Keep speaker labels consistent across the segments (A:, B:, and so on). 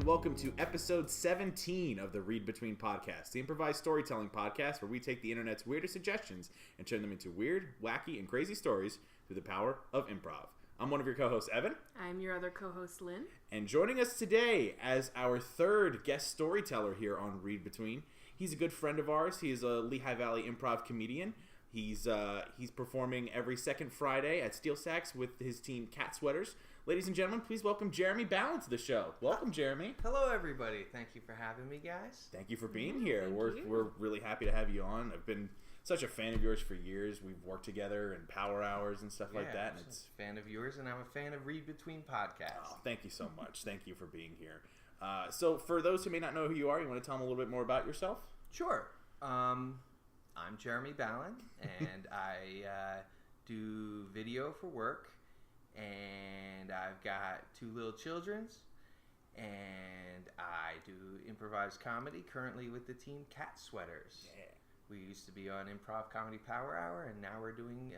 A: and welcome to episode 17 of the Read Between podcast, the improvised storytelling podcast where we take the internet's weirdest suggestions and turn them into weird, wacky, and crazy stories through the power of improv. I'm one of your co-hosts, Evan.
B: I'm your other co-host, Lynn.
A: And joining us today as our third guest storyteller here on Read Between, he's a good friend of ours. He is a Lehigh Valley improv comedian. He's performing every second Friday at Steel Sacks with his team Cat Sweaters. Ladies and gentlemen, please welcome Jeremy Ballin to the show. Welcome, Jeremy.
C: Hello, everybody. Thank you for having me, guys.
A: Thank you for being here. We're really happy to have you on. I've been such a fan of yours for years. We've worked together in power hours and stuff like that.
C: I'm a fan of yours, and I'm a fan of Read Between podcast.
A: Oh, thank you so much. Thank you for being here. So for those who may not know who you are, you want to tell them a little bit more about yourself?
C: Sure. I'm Jeremy Ballin, and I do video for work, and I've got two little childrens, and I do improvised comedy currently with the team Cat Sweaters.
A: Yeah.
C: We used to be on Improv Comedy Power Hour, and now we're doing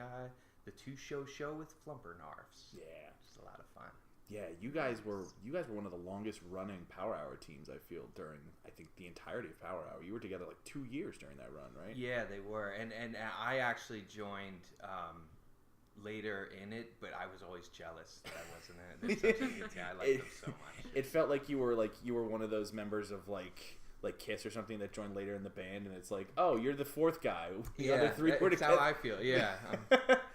C: the two-show show with Flumper-Narfs.
A: Yeah.
C: It's a lot of fun.
A: Yeah, you guys were one of the longest running Power Hour teams, I feel, during, I think, the entirety of Power Hour. You were together like 2 years during that run, right?
C: Yeah, they were. And I actually joined later in it, but I was always jealous that I wasn't in it. They're such a good team. I like them so much.
A: It felt like you were one of those members of like Kiss or something that joined later in the band, and it's like, oh, you're the fourth guy. The other three were
C: that's how I feel. Yeah,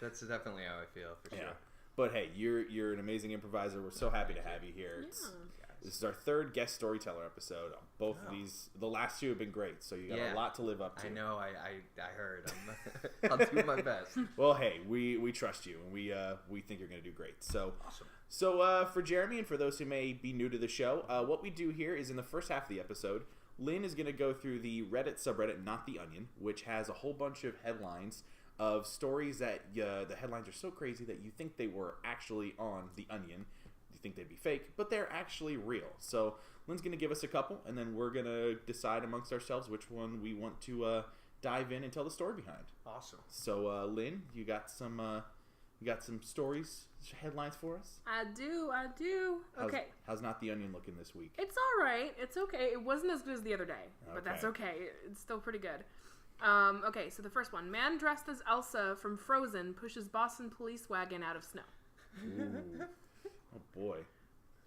C: that's definitely how I feel for sure.
A: But hey, you're an amazing improviser. We're so happy to have you here.
B: Yeah.
A: This is our third guest storyteller episode. Both of these, the last two have been great, so you got a lot to live up to.
C: I know. I heard. I'll do my best.
A: Well, hey, we trust you, and we think you're going to do great. So
C: awesome.
A: So for Jeremy and for those who may be new to the show, what we do here is in the first half of the episode, Lynn is going to go through the Reddit subreddit Not the Onion, which has a whole bunch of headlines of stories that the headlines are so crazy that you think they were actually on the Onion. You think they'd be fake, but they're actually real. So Lynn's going to give us a couple, and then we're going to decide amongst ourselves which one we want to dive in and tell the story behind.
C: Awesome.
A: So Lynn, you got some stories, headlines for us?
B: I do. Okay.
A: How's Not the Onion looking this week?
B: It's all right. It's okay. It wasn't as good as the other day, but that's okay. It's still pretty good. Okay, so the first one. Man dressed as Elsa from Frozen pushes Boston police wagon out of snow.
A: Ooh. Oh, boy.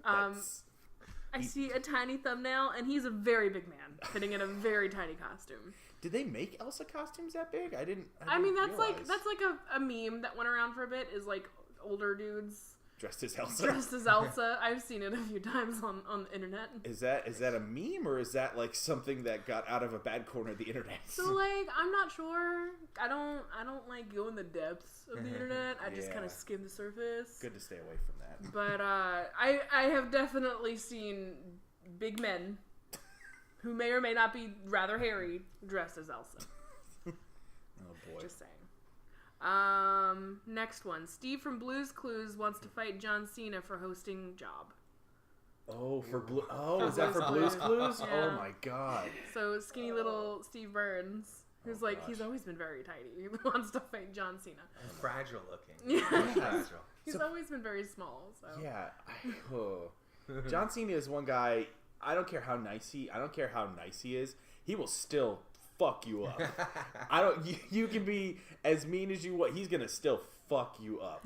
B: I see a tiny thumbnail, and he's a very big man, fitting in a very tiny costume.
A: Did they make Elsa costumes that big? I didn't
B: that's
A: realize.
B: like a meme that went around for a bit, is like older dudes
A: dressed as Elsa.
B: I've seen it a few times on the internet.
A: Is that a meme, or is that like something that got out of a bad corner of the internet?
B: So like, I'm not sure. I don't like go in the depths of the internet. I just kind of skim the surface.
A: Good to stay away from that.
B: But I have definitely seen big men who may or may not be rather hairy dressed as Elsa.
A: Oh boy.
B: Just saying. Next one. Steve from Blue's Clues wants to fight John Cena for hosting job.
A: Oh, is that for Blue's Clues?
B: Yeah.
A: Oh my god.
B: So skinny little Steve Burns, who's he's always been very tiny, wants to fight John Cena.
C: Fragile looking.
B: Yeah.
C: Fragile.
B: He's always been very small. So
A: yeah. John Cena is one guy. I don't care how nice he is. He will still fuck you up. You can be as mean as you want. He's gonna still fuck you up.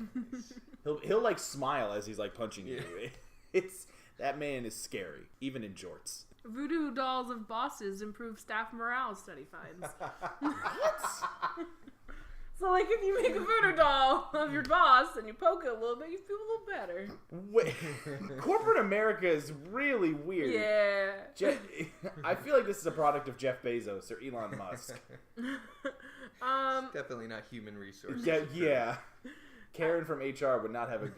A: He'll like smile as he's like punching you. That man is scary, even in jorts.
B: Voodoo dolls of bosses improve staff morale, study finds.
A: What?
B: So like, if you make a voodoo doll of your boss and you poke it a little bit, you feel a little better.
A: Wait, corporate America is really weird.
B: Yeah.
A: I feel like this is a product of Jeff Bezos or Elon Musk.
C: Definitely not human resources.
A: Yeah. Karen from HR would not have a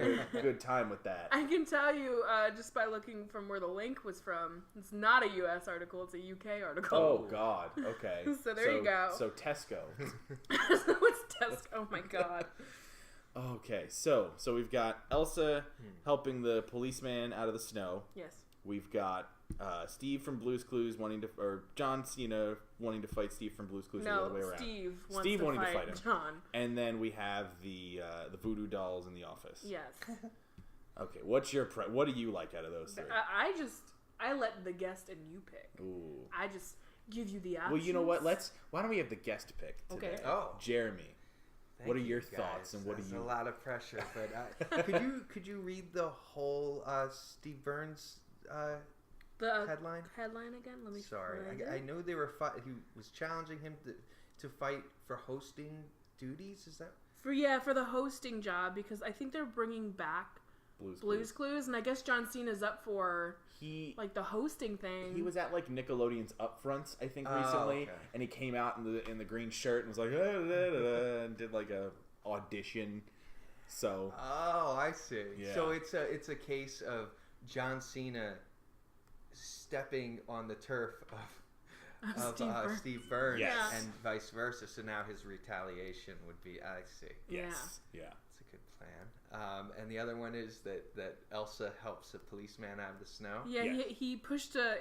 A: good time with that.
B: I can tell you, just by looking from where the link was from, it's not a U.S. article, it's a U.K. article.
A: Oh, God. Okay.
B: So there you go.
A: So Tesco.
B: So it's Tesco. Oh, my God.
A: Okay, so we've got Elsa helping the policeman out of the snow.
B: Yes.
A: We've got Steve from Blue's Clues or John Cena wanting to fight Steve from Blue's Clues the other way around.
B: Steve
A: wanting to fight him.
B: John.
A: And then we have the voodoo dolls in the office.
B: Yes.
A: Okay, what do you like out of those three?
B: I let the guest and you pick.
A: Ooh.
B: I just give you the options.
A: Well, you know what? Why don't we have the guest pick today?
B: Okay.
C: Oh.
A: Jeremy. What are your thoughts, and what
C: That's
A: do you?
C: a lot of pressure, but could you read the whole Steve Burns
B: the
C: headline?
B: Headline again? Let me.
C: Sorry,
B: find
C: I
B: it.
C: know they were. He was challenging him to fight for hosting duties. Is that
B: For the hosting job, because I think they're bringing back Blue's Clues, and I guess John Cena's up for the hosting thing.
A: He was at like Nickelodeon's upfronts, I think, recently,
C: okay.
A: and he came out in the green shirt and was like, and did like a audition. So.
C: Oh, I see.
A: Yeah.
C: So it's a case of John Cena stepping on the turf of Steve Burns,
A: Yes.
C: and vice versa. So now his retaliation would be, I see.
A: Yes. Yeah.
C: It's a good plan. And the other one is that Elsa helps a policeman out of the snow.
B: Yeah,
A: Yeah.
B: he pushed a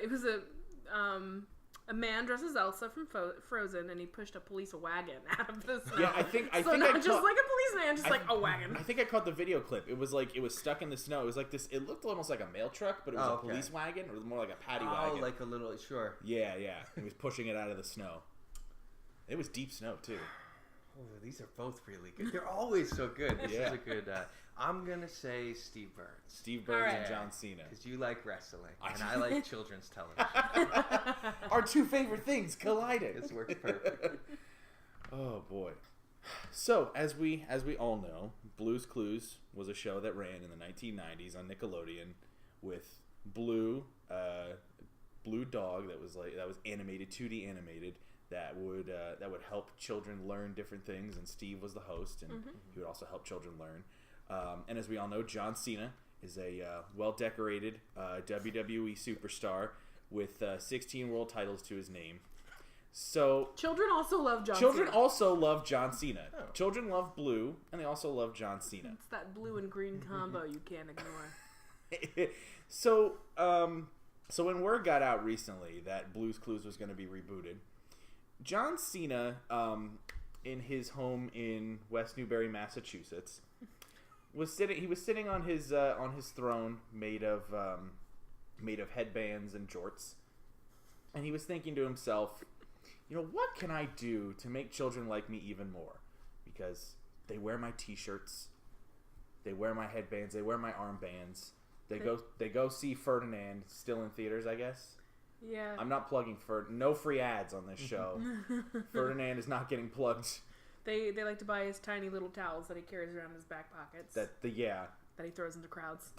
B: man dressed as Elsa from Frozen, and he pushed a police wagon out of the snow.
A: Yeah, I think
B: not just like a policeman, just like a wagon.
A: I think I caught the video clip. It was stuck in the snow. It was like this. It looked almost like a mail truck, but it was a police wagon, or more like a paddy wagon.
C: Oh, like a little, sure.
A: Yeah. He was pushing it out of the snow. It was deep snow too.
C: Oh, these are both really good. They're always so good. This
A: Yeah.
C: is a good. I'm gonna say Steve Burns.
A: Steve Burns
B: All right.
A: and John Cena.
C: Because you like wrestling, and I like children's television.
A: Our two favorite things colliding.
C: This works perfect.
A: Oh boy. So as we all know, Blue's Clues was a show that ran in the 1990s on Nickelodeon with Blue dog that was animated, 2D animated, that would help children learn different things, and Steve was the host, and he would also help children learn. And as we all know, John Cena is a well-decorated WWE superstar with 16 world titles to his name. So
B: Children also love John
A: children
B: Cena.
A: also love John Cena.
C: Oh.
A: Children love Blue, and they also love John Cena.
B: It's that blue and green combo you can't ignore.
A: So when word got out recently that Blue's Clues was going to be rebooted, John Cena, in his home in West Newbury, Massachusetts, was sitting on his throne made of headbands and jorts, and he was thinking to himself, what can I do to make children like me even more? Because they wear my T-shirts, they wear my headbands, they wear my armbands. They go see Ferdinand, still in theaters, I guess.
B: Yeah.
A: I'm not plugging no free ads on this show. Ferdinand is not getting plugged.
B: They like to buy his tiny little towels that he carries around in his back pockets. That he throws into crowds.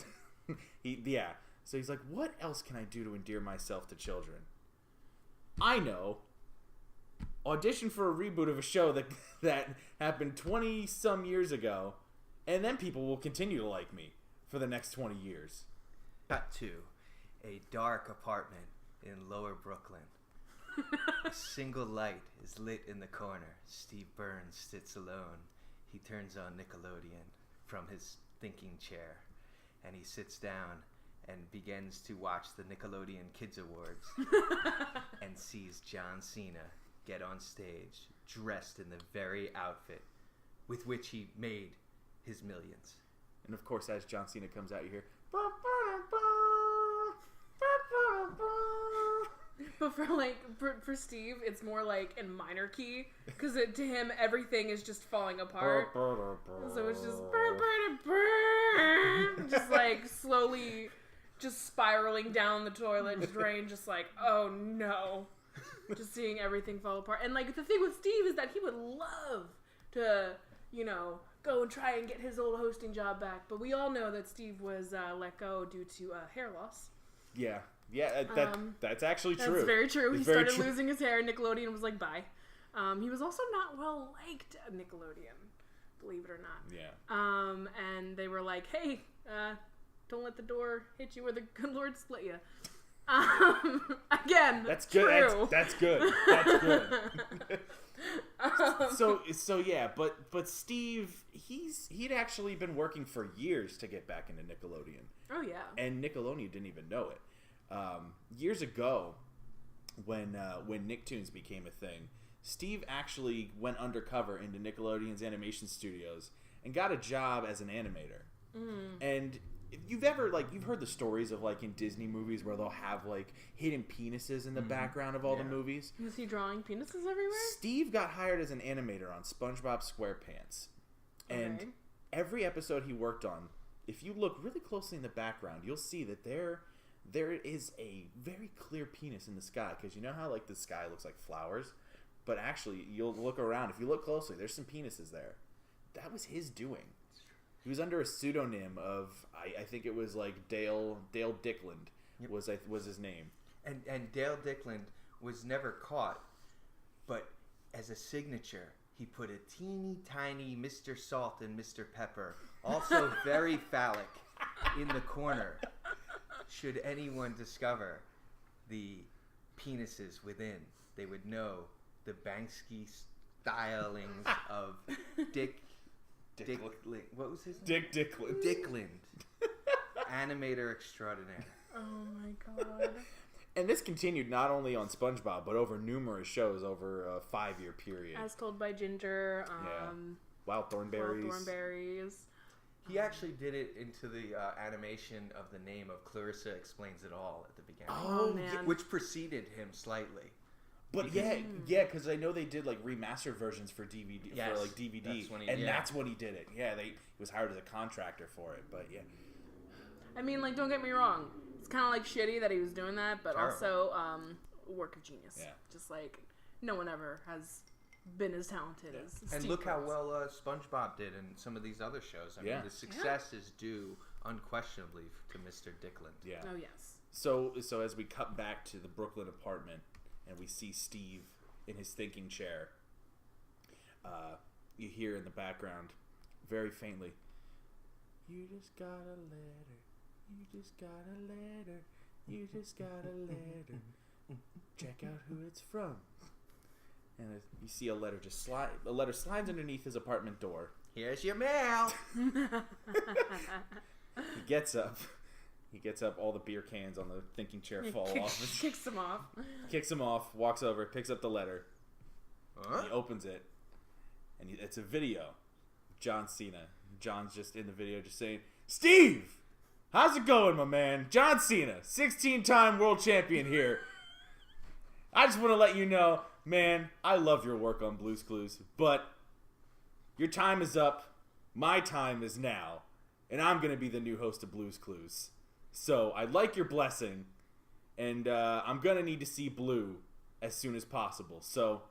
A: So he's like, what else can I do to endear myself to children? I know. Audition for a reboot of a show that happened 20 some years ago, and then people will continue to like me for the next 20 years.
C: Cut to a dark apartment in Lower Brooklyn. A single light is lit in the corner. Steve Burns sits alone. He turns on Nickelodeon from his thinking chair, and he sits down and begins to watch the Nickelodeon Kids Awards and sees John Cena get on stage dressed in the very outfit with which he made his millions.
A: And of course, as John Cena comes out, you hear...
B: But for Steve, it's more like in minor key, because to him everything is just falling apart. So it's just like slowly, just spiraling down the toilet drain, just like, oh no, just seeing everything fall apart. And like the thing with Steve is that he would love to, go and try and get his old hosting job back. But we all know that Steve was let go due to hair loss.
A: Yeah, that's actually true.
B: That's very true.
A: It's
B: He
A: very
B: started
A: true.
B: losing his hair. Nickelodeon was like, bye. He was also not well liked at Nickelodeon, believe it or not.
A: Yeah.
B: And they were like, hey, don't let the door hit you where the good Lord split you. Again,
A: That's good.
B: True.
A: That's good. That's good. So yeah, but Steve, he'd actually been working for years to get back into Nickelodeon.
B: Oh yeah.
A: And Nickelodeon didn't even know it. Years ago, when Nicktoons became a thing, Steve actually went undercover into Nickelodeon's animation studios and got a job as an animator. And you've heard the stories of like in Disney movies where they'll have like hidden penises in the background of all the movies.
B: Was he drawing penises everywhere?
A: Steve got hired as an animator on SpongeBob SquarePants, and every episode he worked on, if you look really closely in the background, you'll see that there is a very clear penis in the sky, because you know how like the sky looks like flowers, but actually you'll look around, if you look closely, there's some penises there. That was his doing. He was under a pseudonym of I think it was like Dale Dickland was his name.
C: And Dale Dickland was never caught, but as a signature, he put a teeny tiny Mr. Salt and Mr. Pepper, also very phallic, in the corner. Should anyone discover the penises within, they would know the Banksy stylings of what was his name?
A: Dick Dickland.
C: Dickland. Animator extraordinaire.
B: Oh my god.
A: And this continued not only on SpongeBob, but over numerous shows over a 5-year period.
B: As Told by Ginger.
A: Wild Thornberries.
C: He actually did it into the animation of the name of Clarissa Explains It All at the beginning.
B: Oh, man.
C: Which preceded him slightly.
A: But because I know they did like remastered versions for DVD, for like DVD, that's when he did it. Yeah, he was hired as a contractor for it. But yeah,
B: I mean, like, don't get me wrong, it's kind of like shitty that he was doing that, but also work of genius. Yeah, just like no one ever has been as talented as Steve.
C: And look how well SpongeBob did in some of these other shows. I mean, the success is due unquestionably to Mr. Dickland.
A: Yeah.
B: Oh yes.
A: So as we cut back to the Brooklyn apartment, and we see Steve in his thinking chair, you hear in the background, very faintly, "You just got a letter, you just got a letter, you just got a letter, check out who it's from." And you see a letter slides underneath his apartment door.
C: Here's your mail!
A: He gets up. All the beer cans on the thinking chair fall off.
B: Kicks them off.
A: Kicks them off, walks over, picks up the letter.
C: Huh?
A: He opens it, and it's a video of John Cena. John's just in the video just saying, "Steve, how's it going, my man? John Cena, 16-time world champion here. I just want to let you know, man, I love your work on Blue's Clues, but your time is up. My time is now, and I'm going to be the new host of Blue's Clues. So I'd like your blessing, and I'm going to need to see Blue as soon as possible. So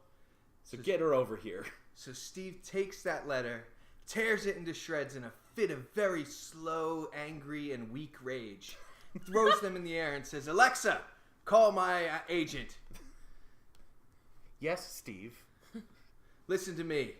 A: get her over here."
C: So Steve takes that letter, tears it into shreds in a fit of very slow, angry, and weak rage, throws them in the air and says, "Alexa, call my agent."
A: "Yes, Steve."
C: "Listen to me.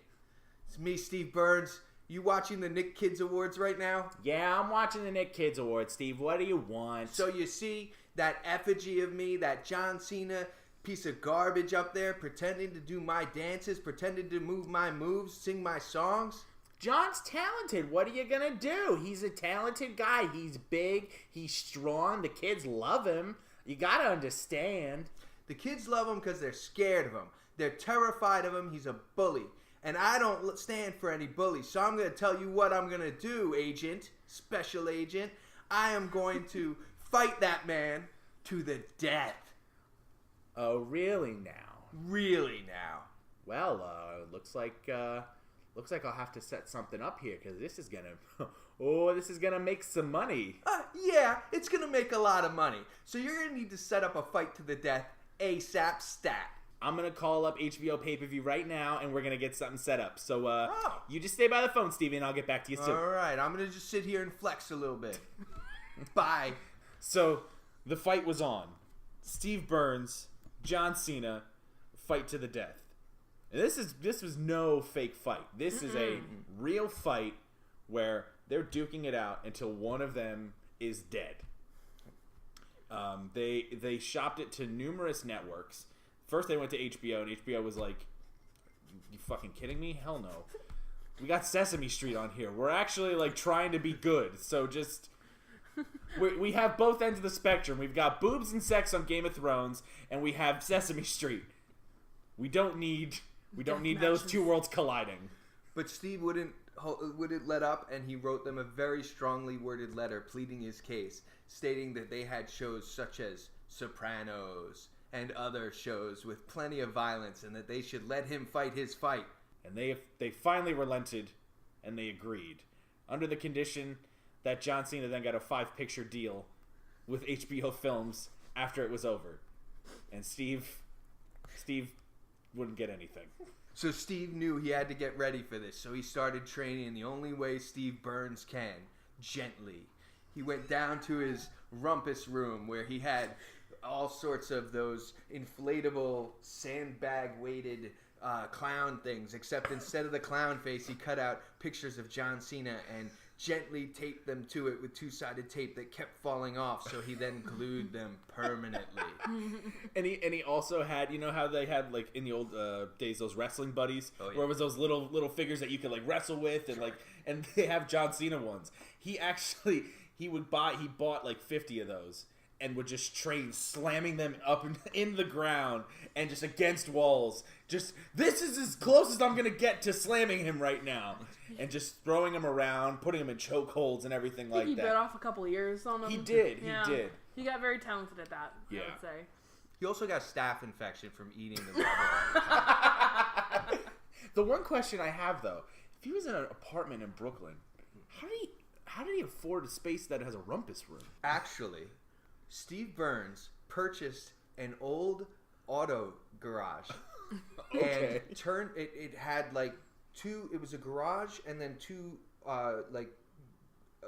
C: It's me, Steve Burns. You watching the Nick Kids Awards right now?"
A: "Yeah, I'm watching the Nick Kids Awards, Steve. What do you want?"
C: "So you see that effigy of me, that John Cena piece of garbage up there, pretending to do my dances, pretending to move my moves, sing my songs?"
A: "John's talented. What are you going to do? He's a talented guy. He's big. He's strong. The kids love him. You got to understand."
C: "The kids love him because they're scared of him. They're terrified of him. He's a bully. And I don't stand for any bullies. So I'm going to tell you what I'm going to do, agent, special agent. I am going to fight that man to the death."
A: "Oh, really now?"
C: "Really now."
A: "Well, looks like I'll have to set something up here, because this is gonna make some money."
C: Yeah, it's going to make a lot of money. So you're going to need to set up a fight to the death ASAP stat.
A: "I'm going to call up HBO pay-per-view right now, and we're going to get something set up. So you just stay by the phone, Stevie, and I'll get back to you soon."
C: All right, I'm going to just sit here and flex a little bit. Bye.
A: So the fight was on. Steve Burns, John Cena, fight to the death. And this was no fake fight. This is a real fight where they're duking it out until one of them is dead. They shopped it to numerous networks. First they went to HBO, and HBO was like, "You fucking kidding me? Hell no. We got Sesame Street on here. We're actually like trying to be good. So just we have both ends of the spectrum. We've got boobs and sex on Game of Thrones, and we have Sesame Street. We don't need those two worlds colliding."
C: But Steve wouldn't let up, and he wrote them a very strongly worded letter pleading his case, stating that they had shows such as Sopranos and other shows with plenty of violence, and that they should let him fight his fight.
A: And they finally relented, and they agreed, under the condition that John Cena then got a 5-picture deal with HBO Films after it was over. And Steve wouldn't get anything.
C: So Steve knew he had to get ready for this, so he started training in the only way Steve Burns can, gently. He went down to his rumpus room where he had all sorts of those inflatable sandbag-weighted clown things, except instead of the clown face, he cut out pictures of John Cena and gently taped them to it with 2-sided tape that kept falling off, so he then glued them permanently.
A: And he also had, you know how they had, like, in the old days, those wrestling buddies,
C: oh, yeah.
A: where it was those little figures that you could, like, wrestle with, and and they have John Cena ones. He bought like 50 of those, and would just train slamming them up in the ground and just against walls. Just, this is as close as I'm going to get to slamming him right now. And just throwing him around, putting him in chokeholds and everything like that.
B: He bit off a couple of years on him.
A: He did.
B: He got very talented at that, I would say.
C: He also got staph infection from eating the rubber.
A: The one question I have, though, if he was in an apartment in Brooklyn, how did he afford a space that has a rumpus room?
C: Actually, Steve Burns purchased an old auto garage.
A: Okay.
C: And turned it had like two, it was a garage and then two like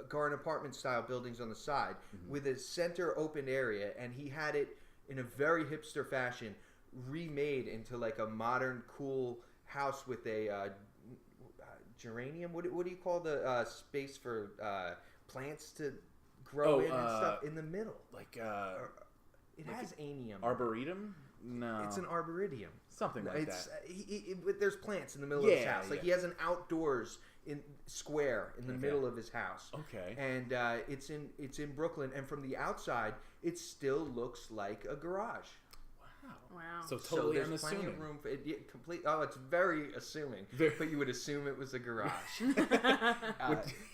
C: garden apartment style buildings on the side with a center open area, and he had it in a very hipster fashion remade into like a modern cool house with a geranium, what do you call the space for plants to grow in and stuff in the middle, like it like has anium.
A: Arboretum? No,
C: it's an arboretum,
A: something like that.
C: But there's plants in the middle of his house. Like he has an outdoors square in the middle of his house.
A: Okay,
C: and it's in Brooklyn, and from the outside, it still looks like a garage.
B: Wow.
A: So totally
C: there's
A: unassuming.
C: Plenty of room for it. Complete. Oh, it's very assuming. But you would assume it was a garage.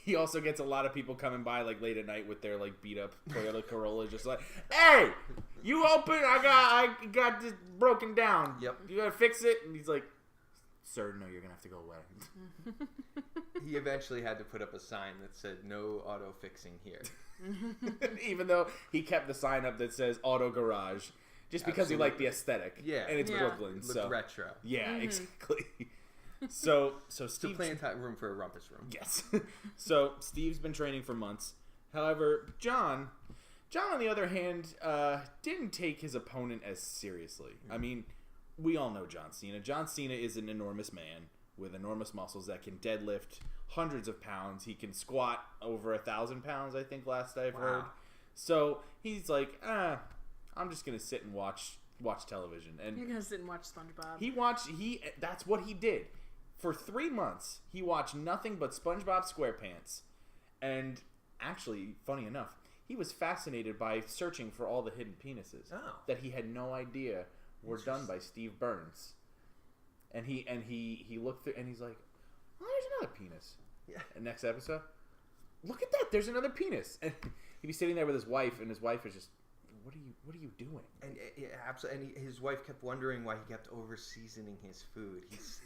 A: He also gets a lot of people coming by like late at night with their like beat up Toyota Corolla, just like, "Hey, you open? I got this broken down.
C: Yep.
A: You gotta fix it." And he's like, "Sir, no, you're gonna have to go away."
C: He eventually had to put up a sign that said "No auto fixing here,"
A: even though he kept the sign up that says "Auto Garage." Just because he liked the aesthetic.
C: Yeah.
A: And it's Brooklyn.
C: It looked retro.
A: Yeah, exactly. So Steve...
C: plenty of room for a rumpus room.
A: Yes. So Steve's been training for months. However, John, on the other hand, didn't take his opponent as seriously. I mean, we all know John Cena. John Cena is an enormous man with enormous muscles that can deadlift hundreds of pounds. He can squat over 1,000 pounds, I think, last I've heard. So he's like, I'm just gonna sit and watch television. And
B: you're gonna sit and watch SpongeBob.
A: That's what he did. For 3 months, he watched nothing but SpongeBob SquarePants. And actually, funny enough, he was fascinated by searching for all the hidden penises that he had no idea were done by Steve Burns. And he looked through and he's like, "Oh, there's another penis." Yeah. And next episode, "Look at that, there's another penis." And he'd be sitting there with his wife, and his wife is just, What are you doing? And
C: absolutely, and his wife kept wondering why he kept over seasoning his food. He's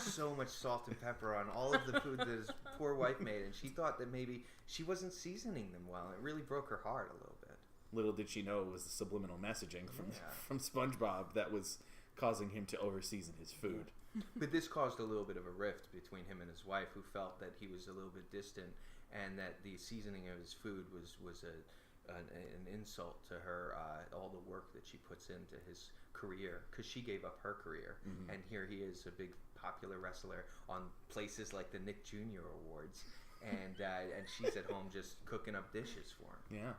C: so much salt and pepper on all of the food that his poor wife made, and she thought that maybe she wasn't seasoning them well. It really broke her heart a little bit.
A: Little did she know it was the subliminal messaging from SpongeBob that was causing him to over-season his food.
C: But this caused a little bit of a rift between him and his wife, who felt that he was a little bit distant, and that the seasoning of his food was an insult to her, all the work that she puts into his career, because she gave up her career, and here he is, a big popular wrestler on places like the Nick Jr. Awards, and she's at home just cooking up dishes for him.
A: Yeah,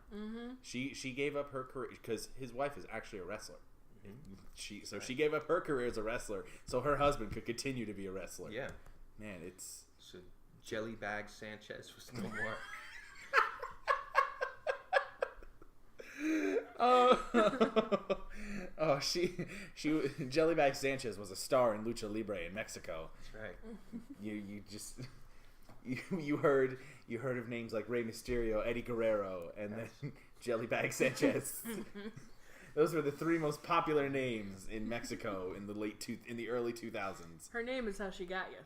A: she gave up her career because his wife is actually a wrestler. She gave up her career as a wrestler so her husband could continue to be a wrestler.
C: Yeah,
A: man, it's
C: so Jellybag Sanchez was no more.
A: Oh, Jellybag Sanchez was a star in Lucha Libre in Mexico.
C: That's right.
A: You heard of names like Rey Mysterio, Eddie Guerrero, and then Jellybag Sanchez. Those were the three most popular names in Mexico in the early 2000s.
B: Her name is how she got you.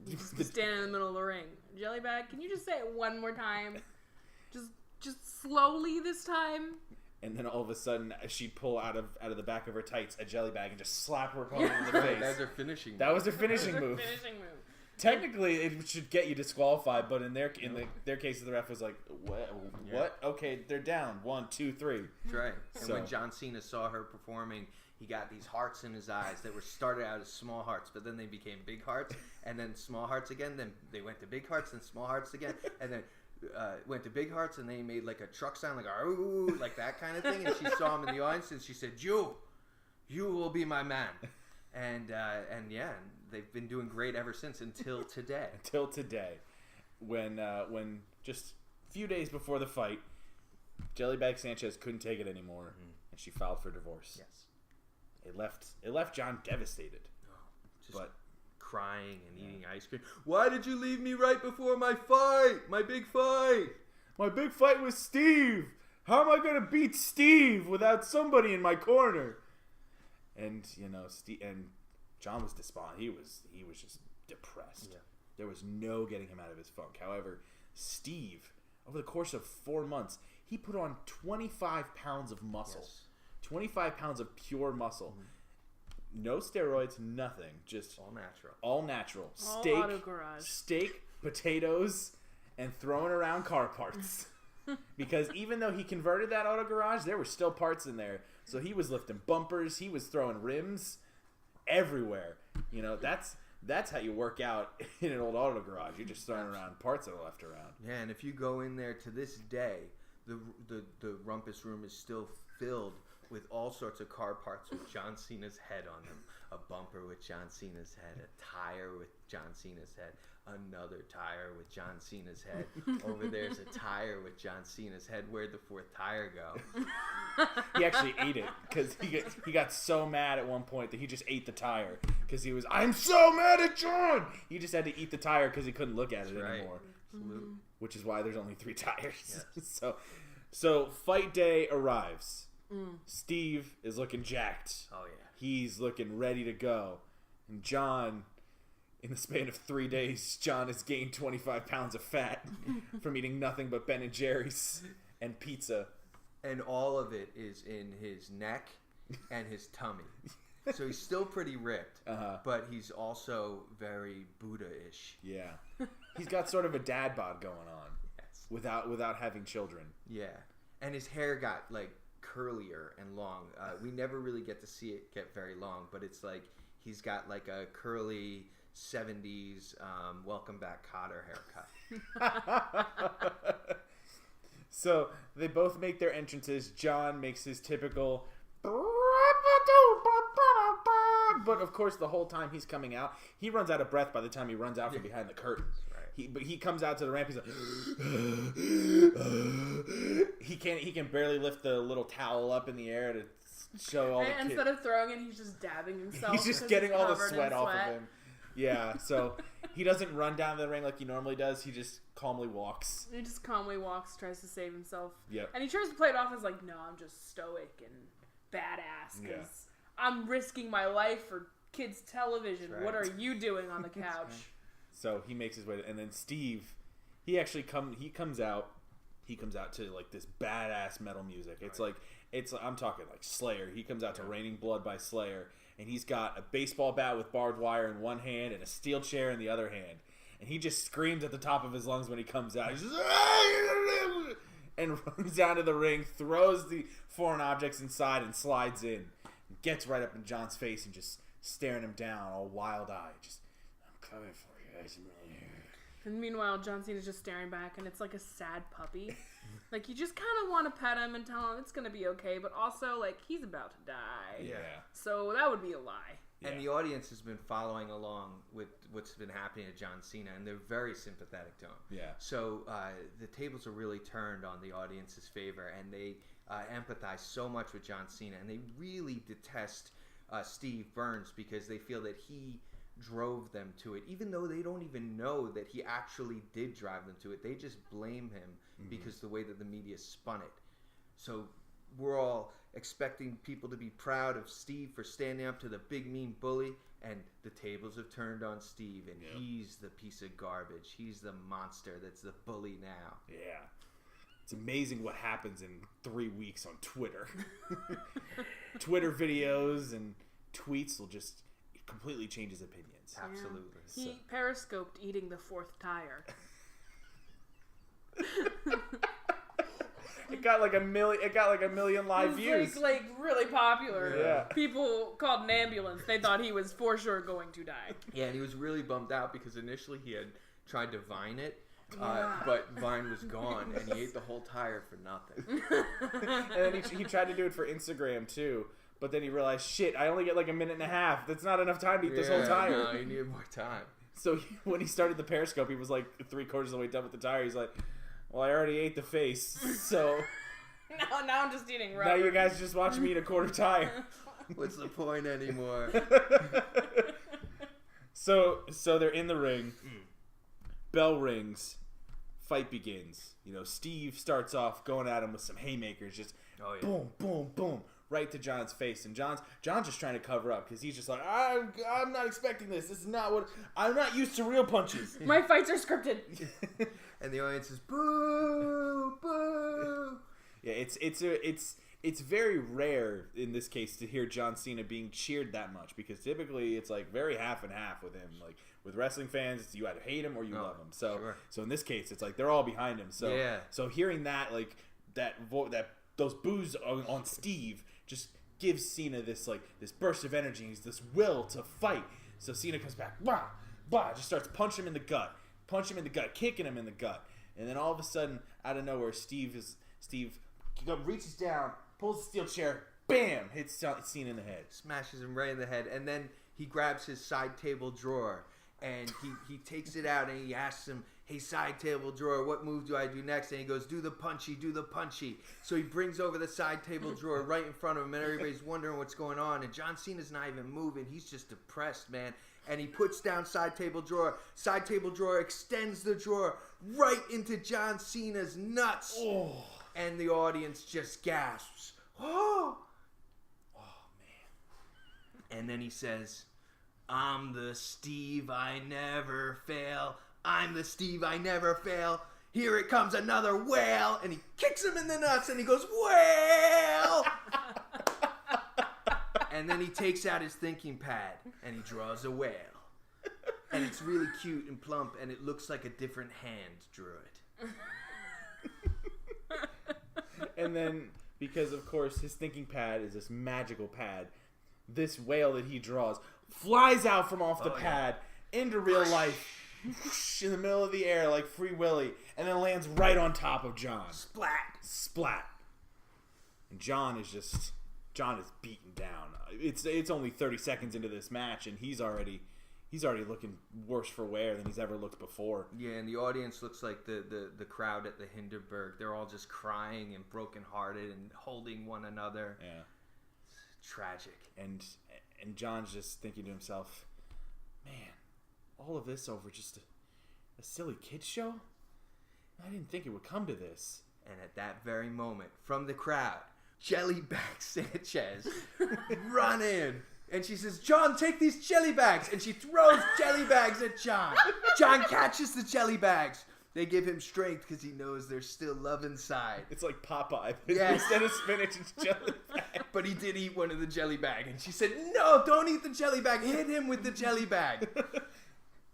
B: You just stand in the middle of the ring. Jellybag, can you just say it one more time? Just slowly this time.
A: And then all of a sudden, she'd pull out of the back of her tights a jelly bag and just slap her opponent in the face.
C: That's her finishing move.
A: That was her finishing move. Technically, it should get you disqualified, but in their case, the ref was like, "What? What? Okay, they're down. 1, 2, 3."
C: That's right. And when John Cena saw her performing, he got these hearts in his eyes that were started out as small hearts, but then they became big hearts, and then small hearts again. Then they went to big hearts, then small hearts again, and then went to big hearts, and they made like a truck sound, like "ooh," like that kind of thing. And she saw him in the audience, and she said, "You will be my man." And yeah, they've been doing great ever since until today.
A: Until today, when just a few days before the fight, Jellybag Sanchez couldn't take it anymore, and she filed for divorce.
C: Yes,
A: it left John devastated,
C: but crying and eating ice cream. Why did you leave me right before my fight? My big fight.
A: My big fight with Steve. How am I gonna beat Steve without somebody in my corner? And Steve and John was despondent. He was just depressed. Yeah. There was no getting him out of his funk. However, Steve, over the course of 4 months, he put on 25 pounds of muscle. Yes. 25 pounds of pure muscle. Mm-hmm. No steroids, nothing. Just
C: all natural.
A: All natural.
B: All auto garage.
A: Steak, potatoes, and throwing around car parts. Because even though he converted that auto garage, there were still parts in there. So he was lifting bumpers. He was throwing rims everywhere. That's how you work out in an old auto garage. You're just throwing around parts that are left around.
C: Yeah, and if you go in there to this day, the rumpus room is still filled with all sorts of car parts with John Cena's head on them. A bumper with John Cena's head, a tire with John Cena's head, another tire with John Cena's head. Over there's a tire with John Cena's head. Where'd the fourth tire go?
A: He actually ate it because he got so mad at one point that he just ate the tire because I'm so mad at John. He just had to eat the tire because he couldn't look at it anymore.
C: Absolutely.
A: Which is why there's only 3 tires. Yes. So fight day arrives. Steve is looking jacked.
C: Oh yeah.
A: He's looking ready to go. And John, in the span of 3 days, John has gained 25 pounds of fat from eating nothing but Ben & Jerry's and pizza.
C: And all of it is in his neck and his tummy. So he's still pretty ripped, but he's also very Buddha-ish.
A: Yeah. He's got sort of a dad bod going on.
C: Yes.
A: Without having children.
C: Yeah. And his hair got like curlier and long. We never really get to see it get very long, but it's like he's got like a curly 70s Welcome Back Kotter haircut.
A: So they both make their entrances. John makes his typical, but of course the whole time he's coming out, he runs out of breath by the time he runs out from behind the curtain. But he comes out to the ramp. He's like, he can barely lift the little towel up in the air to show all.
B: And instead of throwing it, he's just dabbing himself.
A: He's just getting all the sweat off of him. Yeah, so he doesn't run down to the ring like he normally does. He just calmly walks.
B: He just calmly walks, tries to save himself.
A: Yep.
B: And he tries to play it off as like, no, I'm just stoic and badass because I'm risking my life for kids' television. Right. What are you doing on the couch?
A: So he makes his way, and then Steve, he comes out to like this badass metal music. It's like I'm talking like Slayer. He comes out to Raining Blood by Slayer, and he's got a baseball bat with barbed wire in one hand and a steel chair in the other hand, and he just screams at the top of his lungs when he comes out. He's just and runs down to the ring, throws the foreign objects inside, and slides in, and gets right up in John's face and just staring him down, all wild-eyed. Just, I'm coming for you guys.
B: And meanwhile, John Cena's just staring back, and it's like a sad puppy. Like, you just kind of want to pet him and tell him it's going to be okay, but also, like, he's about to die.
A: Yeah.
B: So that would be a lie.
C: And the audience has been following along with what's been happening to John Cena, and they're very sympathetic to him.
A: Yeah.
C: So the tables are really turned on the audience's favor, and they empathize so much with John Cena, and they really detest Steve Burns because they feel that he drove them to it, even though they don't even know that he actually did drive them to it. They just blame him because the way that the media spun it. So we're all expecting people to be proud of Steve for standing up to the big mean bully, and the tables have turned on Steve, and he's the piece of garbage. He's the monster that's the bully now.
A: Yeah. It's amazing what happens in 3 weeks on Twitter. Twitter videos and tweets will just completely change his opinions.
C: Absolutely.
B: Yeah. He periscoped eating the 4th tire.
A: It got like a million live views.
B: Like really popular.
A: Yeah.
B: People called an ambulance. They thought he was for sure going to die.
C: Yeah, and he was really bummed out because initially he had tried to Vine it, but Vine was gone, and he ate the whole tire for nothing.
A: And then he tried to do it for Instagram too, but then he realized, shit, I only get like a minute and a half. That's not enough time to eat this whole tire.
C: No, he needed more time.
A: So when he started the Periscope, he was like 3/4 of the way done with the tire. He's like, well, I already ate the face, so
B: now I'm just eating rubber.
A: now you guys just watch me eat a quarter tire.
C: What's the point anymore?
A: So they're in the ring. Bell rings. Fight begins. You know, Steve starts off going at him with some haymakers, just boom, boom, boom, right to John's face. And John's just trying to cover up because he's just like, I'm not expecting this. This is not what I'm not used to real punches.
B: My fights are scripted.
C: And the audience is boo, boo.
A: Yeah, it's very rare in this case to hear John Cena being cheered that much because typically it's like very half and half with him. Like with wrestling fans, it's you either hate him or you love him. So so in this case, it's like they're all behind him. So so hearing that like that those boos on Steve just gives Cena this burst of energy, this will to fight. So Cena comes back, just starts punching him in the gut, kicking him in the gut, and then all of a sudden, out of nowhere, Steve reaches down, pulls the steel chair, bam, hits Cena in the head,
C: smashes him right in the head, and then he grabs his side table drawer and he takes it out and he asks him, hey, side table drawer, what move do I do next? And he goes, do the punchy. So he brings over the side table drawer right in front of him, and everybody's wondering what's going on. And John Cena's not even moving. He's just depressed, man. And he puts down side table drawer. Side table drawer extends the drawer right into John Cena's nuts.
A: Oh.
C: And the audience just gasps. Oh, man. And then he says, I'm the Steve I never fail. I'm the Steve I never fail. Here it comes another whale. And he kicks him in the nuts and he goes, whale! And then he takes out his thinking pad and he draws a whale. And it's really cute and plump and it looks like a different hand drew it.
A: And then, because of course his thinking pad is this magical pad, this whale that he draws flies out from off the pad into real life. In the middle of the air like Free Willy, and then lands right on top of John. Splat. And John is beaten down. It's only 30 seconds into this match, and he's already looking worse for wear than he's ever looked before. Yeah,
C: and the audience looks like the crowd at the Hindenburg. They're all just crying and brokenhearted and holding one another.
A: Yeah,
C: it's tragic.
A: And John's just thinking to himself, man, all of this over just a silly kid show? I didn't think it would come to this.
C: And at that very moment, from the crowd, Jellybag Sanchez run in. And she says, John, take these jelly bags. And she throws jelly bags at John. John catches the jelly bags. They give him strength because he knows there's still love inside.
A: It's like Popeye. Yes. Instead of spinach, it's jelly bag.
C: But he did eat one of the jelly bag. And she said, no, don't eat the jelly bag. Hit him with the jelly bag.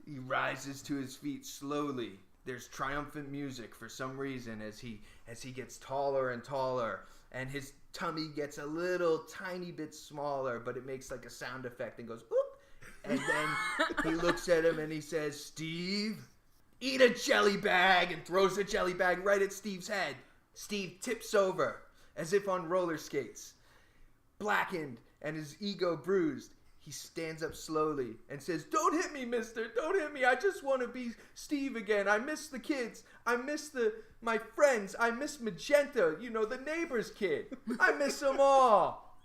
C: He rises to his feet slowly. There's triumphant music for some reason as he gets taller and taller, and his tummy gets a little tiny bit smaller, but it makes like a sound effect and goes whoop. And then he looks at him and he says, Steve, eat a jelly bag, and throws the jelly bag right at Steve's head. Steve tips over as if on roller skates. Blackened and his ego bruised, he stands up slowly and says, "Don't hit me, mister. Don't hit me. I just want to be Steve again. I miss the kids. I miss my friends. I miss Magenta, the neighbor's kid. I miss them all.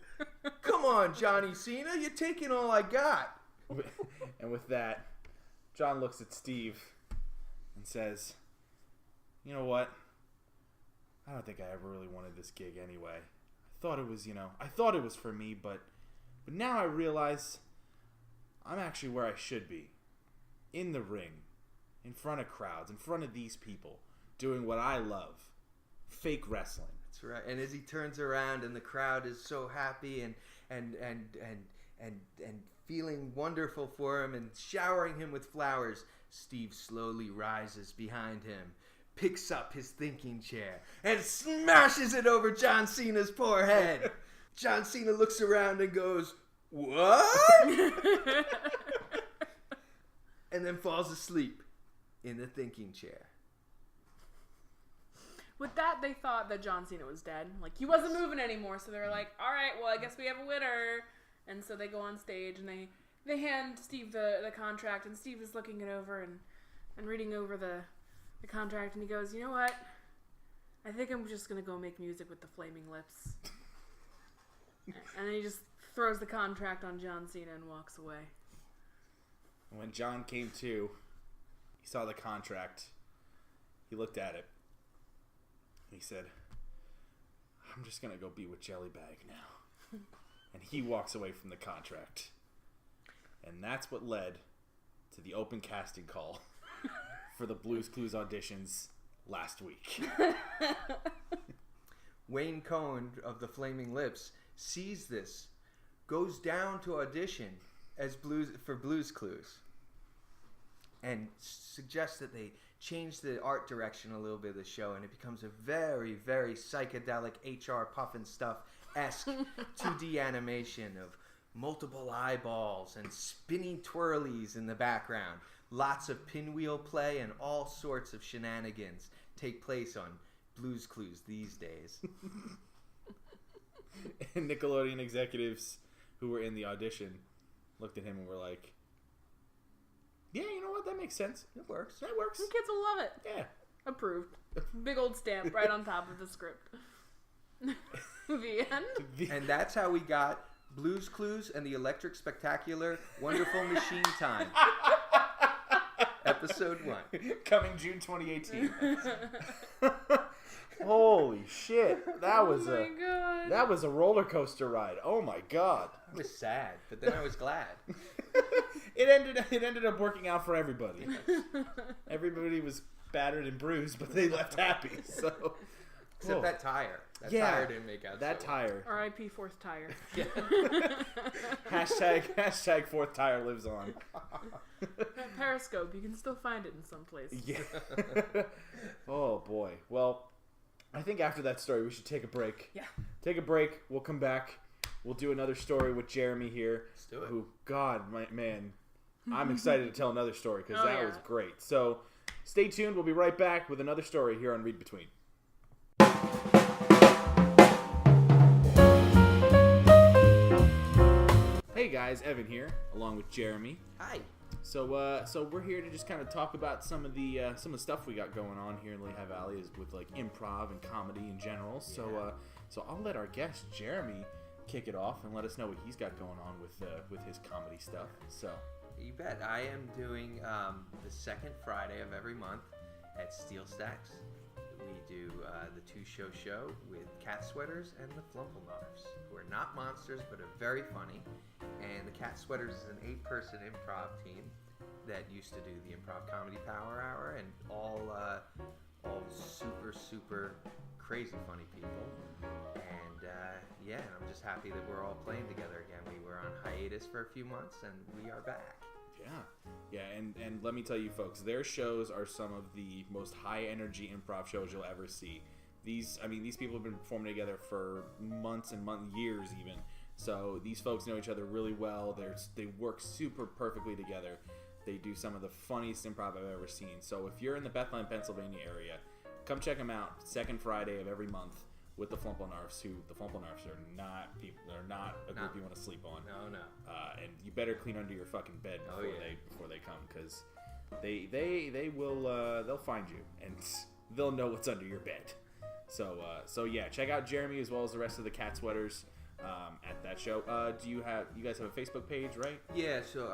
C: Come on, Johnny Cena. You're taking all I got."
A: And with that, John looks at Steve and says, "You know what? I don't think I ever really wanted this gig anyway. I thought it was for me, but now I realize I'm actually where I should be. In the ring, in front of crowds, in front of these people, doing what I love. Fake wrestling."
C: That's right. And as he turns around and the crowd is so happy and feeling wonderful for him and showering him with flowers, Steve slowly rises behind him, picks up his thinking chair, and smashes it over John Cena's poor head. John Cena looks around and goes, "What?" and then falls asleep in the thinking chair.
B: With that, they thought that John Cena was dead. Like, he wasn't moving anymore, so they were like, all right, well, I guess we have a winner. And so they go on stage, and they hand Steve the contract, and Steve is looking it over and reading over the contract, and he goes, "You know what? I think I'm just going to go make music with the Flaming Lips." And then he just throws the contract on John Cena and walks away.
A: When John came to, he saw the contract. He looked at it. And he said, "I'm just going to go be with Jellybag now." And he walks away from the contract. And that's what led to the open casting call for the Blue's Clues auditions last week.
C: Wayne Cohn of the Flaming Lips sees this, goes down to audition as for Blue's Clues, and suggests that they change the art direction a little bit of the show, and it becomes a very, very psychedelic HR Puffin Stuff-esque 2D animation of multiple eyeballs and spinning twirlies in the background. Lots of pinwheel play and all sorts of shenanigans take place on Blue's Clues these days.
A: And Nickelodeon executives who were in the audition looked at him and were like, "Yeah, you know what? That makes sense.
C: It works.
A: That works.
B: The kids will love it.
A: Yeah.
B: Approved. Big old stamp right on top of the script. The end.
C: And that's how we got Blue's Clues and the Electric Spectacular Wonderful Machine Time. Episode 1.
A: Coming June 2018. Holy shit. That was a roller coaster ride. Oh my god.
C: I was sad, but then I was glad.
A: It ended up working out for everybody. Everybody was battered and bruised, but they left happy. So
C: Except that tire. That tire didn't make out.
A: That tire.
B: R.I.P. fourth tire.
C: Yeah.
A: Hashtag fourth tire lives on.
B: Periscope, you can still find it in some place.
A: Yeah. Oh boy. Well, I think after that story we should take a break.
B: Yeah.
A: Take a break. We'll come back. We'll do another story with Jeremy here.
C: Let's do it.
A: Who, God, man, I'm excited to tell another story because that was great. So stay tuned. We'll be right back with another story here on Read Between. Hey guys, Evan here, along with Jeremy.
C: Hi.
A: So we're here to just kind of talk about some of the stuff we got going on here in Lehigh Valley, is with like improv and comedy in general. So I'll let our guest Jeremy kick it off and let us know what he's got going on with his comedy stuff. So
C: You bet. I am doing the second Friday of every month at Steel Stacks. We do the two-show show with Cat Sweaters and the Flumplenutters, who are not monsters but are very funny. And the Cat Sweaters is an 8-person improv team that used to do the Improv Comedy Power Hour, and all super, super crazy funny people. And and I'm just happy that we're all playing together again. We were on hiatus for a few months, and we are back.
A: Yeah, and let me tell you folks, their shows are some of the most high-energy improv shows you'll ever see. These people have been performing together for months and years even. So these folks know each other really well. They work super perfectly together. They do some of the funniest improv I've ever seen. So if you're in the Bethlehem, Pennsylvania area, come check them out. Second Friday of every month. with the Flumplenarfs, who the Flumplenarfs are not people. They're not a group you want to sleep on.
C: No.
A: And you better clean under your fucking bed before they come, because they will they'll find you and they'll know what's under your bed. So yeah, check out Jeremy as well as the rest of the Cat Sweaters at that show. You guys have a Facebook page, right?
C: Yeah. So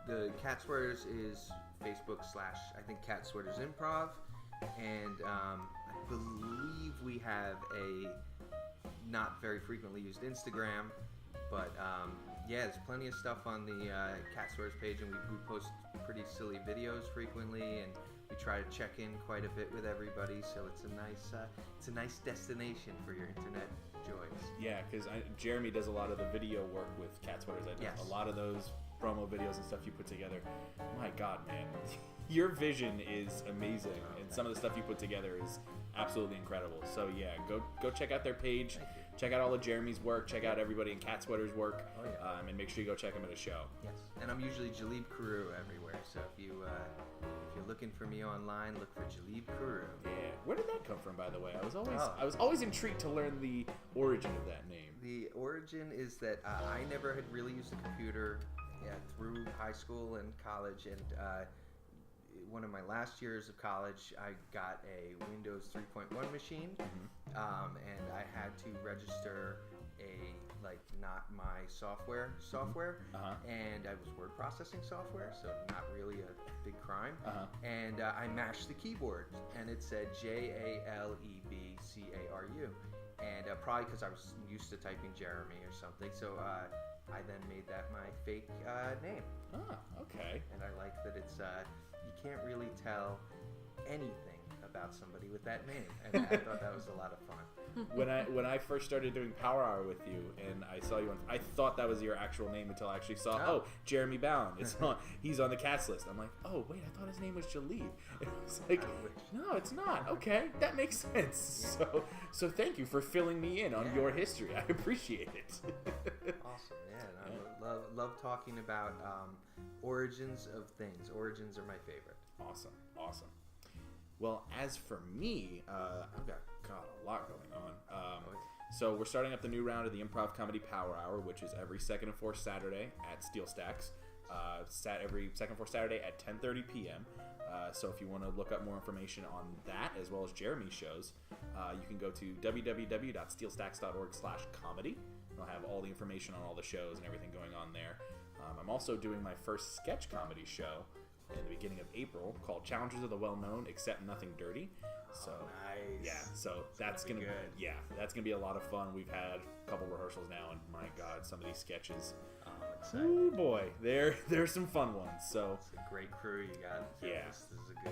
C: the Cat Sweaters is Facebook / I think Cat Sweaters Improv, and I believe we have a not very frequently used Instagram, but yeah, there's plenty of stuff on the Cat Sweaters page, and we post pretty silly videos frequently, and we try to check in quite a bit with everybody, so it's a nice destination for your internet joys.
A: Yeah, because Jeremy does a lot of the video work with Cat Sweaters. I know
C: Yes.
A: a lot of those promo videos and stuff you put together. My God, man, your vision is amazing, and some of the stuff you put together is absolutely incredible. So yeah, go check out their page.
C: Thank you.
A: Check out all of Jeremy's work. Check out everybody in Cat Sweater's work.
C: Oh, yeah.
A: And make sure you go check them at a show.
C: Yes, and I'm usually Jalib Kuru everywhere. So if you're looking for me online, look for Jalib Kuru.
A: Yeah. Where did that come from, by the way? I was
C: Oh.
A: always intrigued to learn the origin of that name.
C: The origin is that I never had really used a computer through high school and college, and one of my last years of college, I got a Windows 3.1 machine, and I had to register not my software, and I was word processing software, so not really a big crime. And I mashed the keyboard, and it said JALEBCARU, and probably because I was used to typing Jeremy or something, so I then made that my fake name.
A: Ah, okay.
C: And I like that it's you can't really tell anything about somebody with that name, and I thought that was a lot of fun.
A: When I first started doing Power Hour with you, and I saw you on, I thought that was your actual name until I actually saw, Jeremy Ballin. He's on the cast list. I'm like, oh wait, I thought his name was Jalib. And I was like, no, it's not. Okay, that makes sense. So thank you for filling me in on your history. I appreciate it.
C: Awesome, yeah. And I love talking about origins of things. Origins are my favorite.
A: Awesome. Well, as for me, I've got a lot going on. So we're starting up the new round of the Improv Comedy Power Hour, which is every second and fourth Saturday at Steel Stacks. Every second and fourth Saturday at 10:30 p.m. So if you want to look up more information on that, as well as Jeremy's shows, you can go to www.steelstacks.org/comedy. We'll have all the information on all the shows and everything going on there. I'm also doing my first sketch comedy show in the beginning of April called Challengers of the Well-Known Except Nothing Dirty. So
C: nice.
A: Yeah, so that's gonna be a lot of fun. We've had a couple rehearsals now, and my God, some of these sketches. Oh boy, there's some fun ones. So
C: it's a great crew you got.
A: Yeah,
C: This is it's gonna be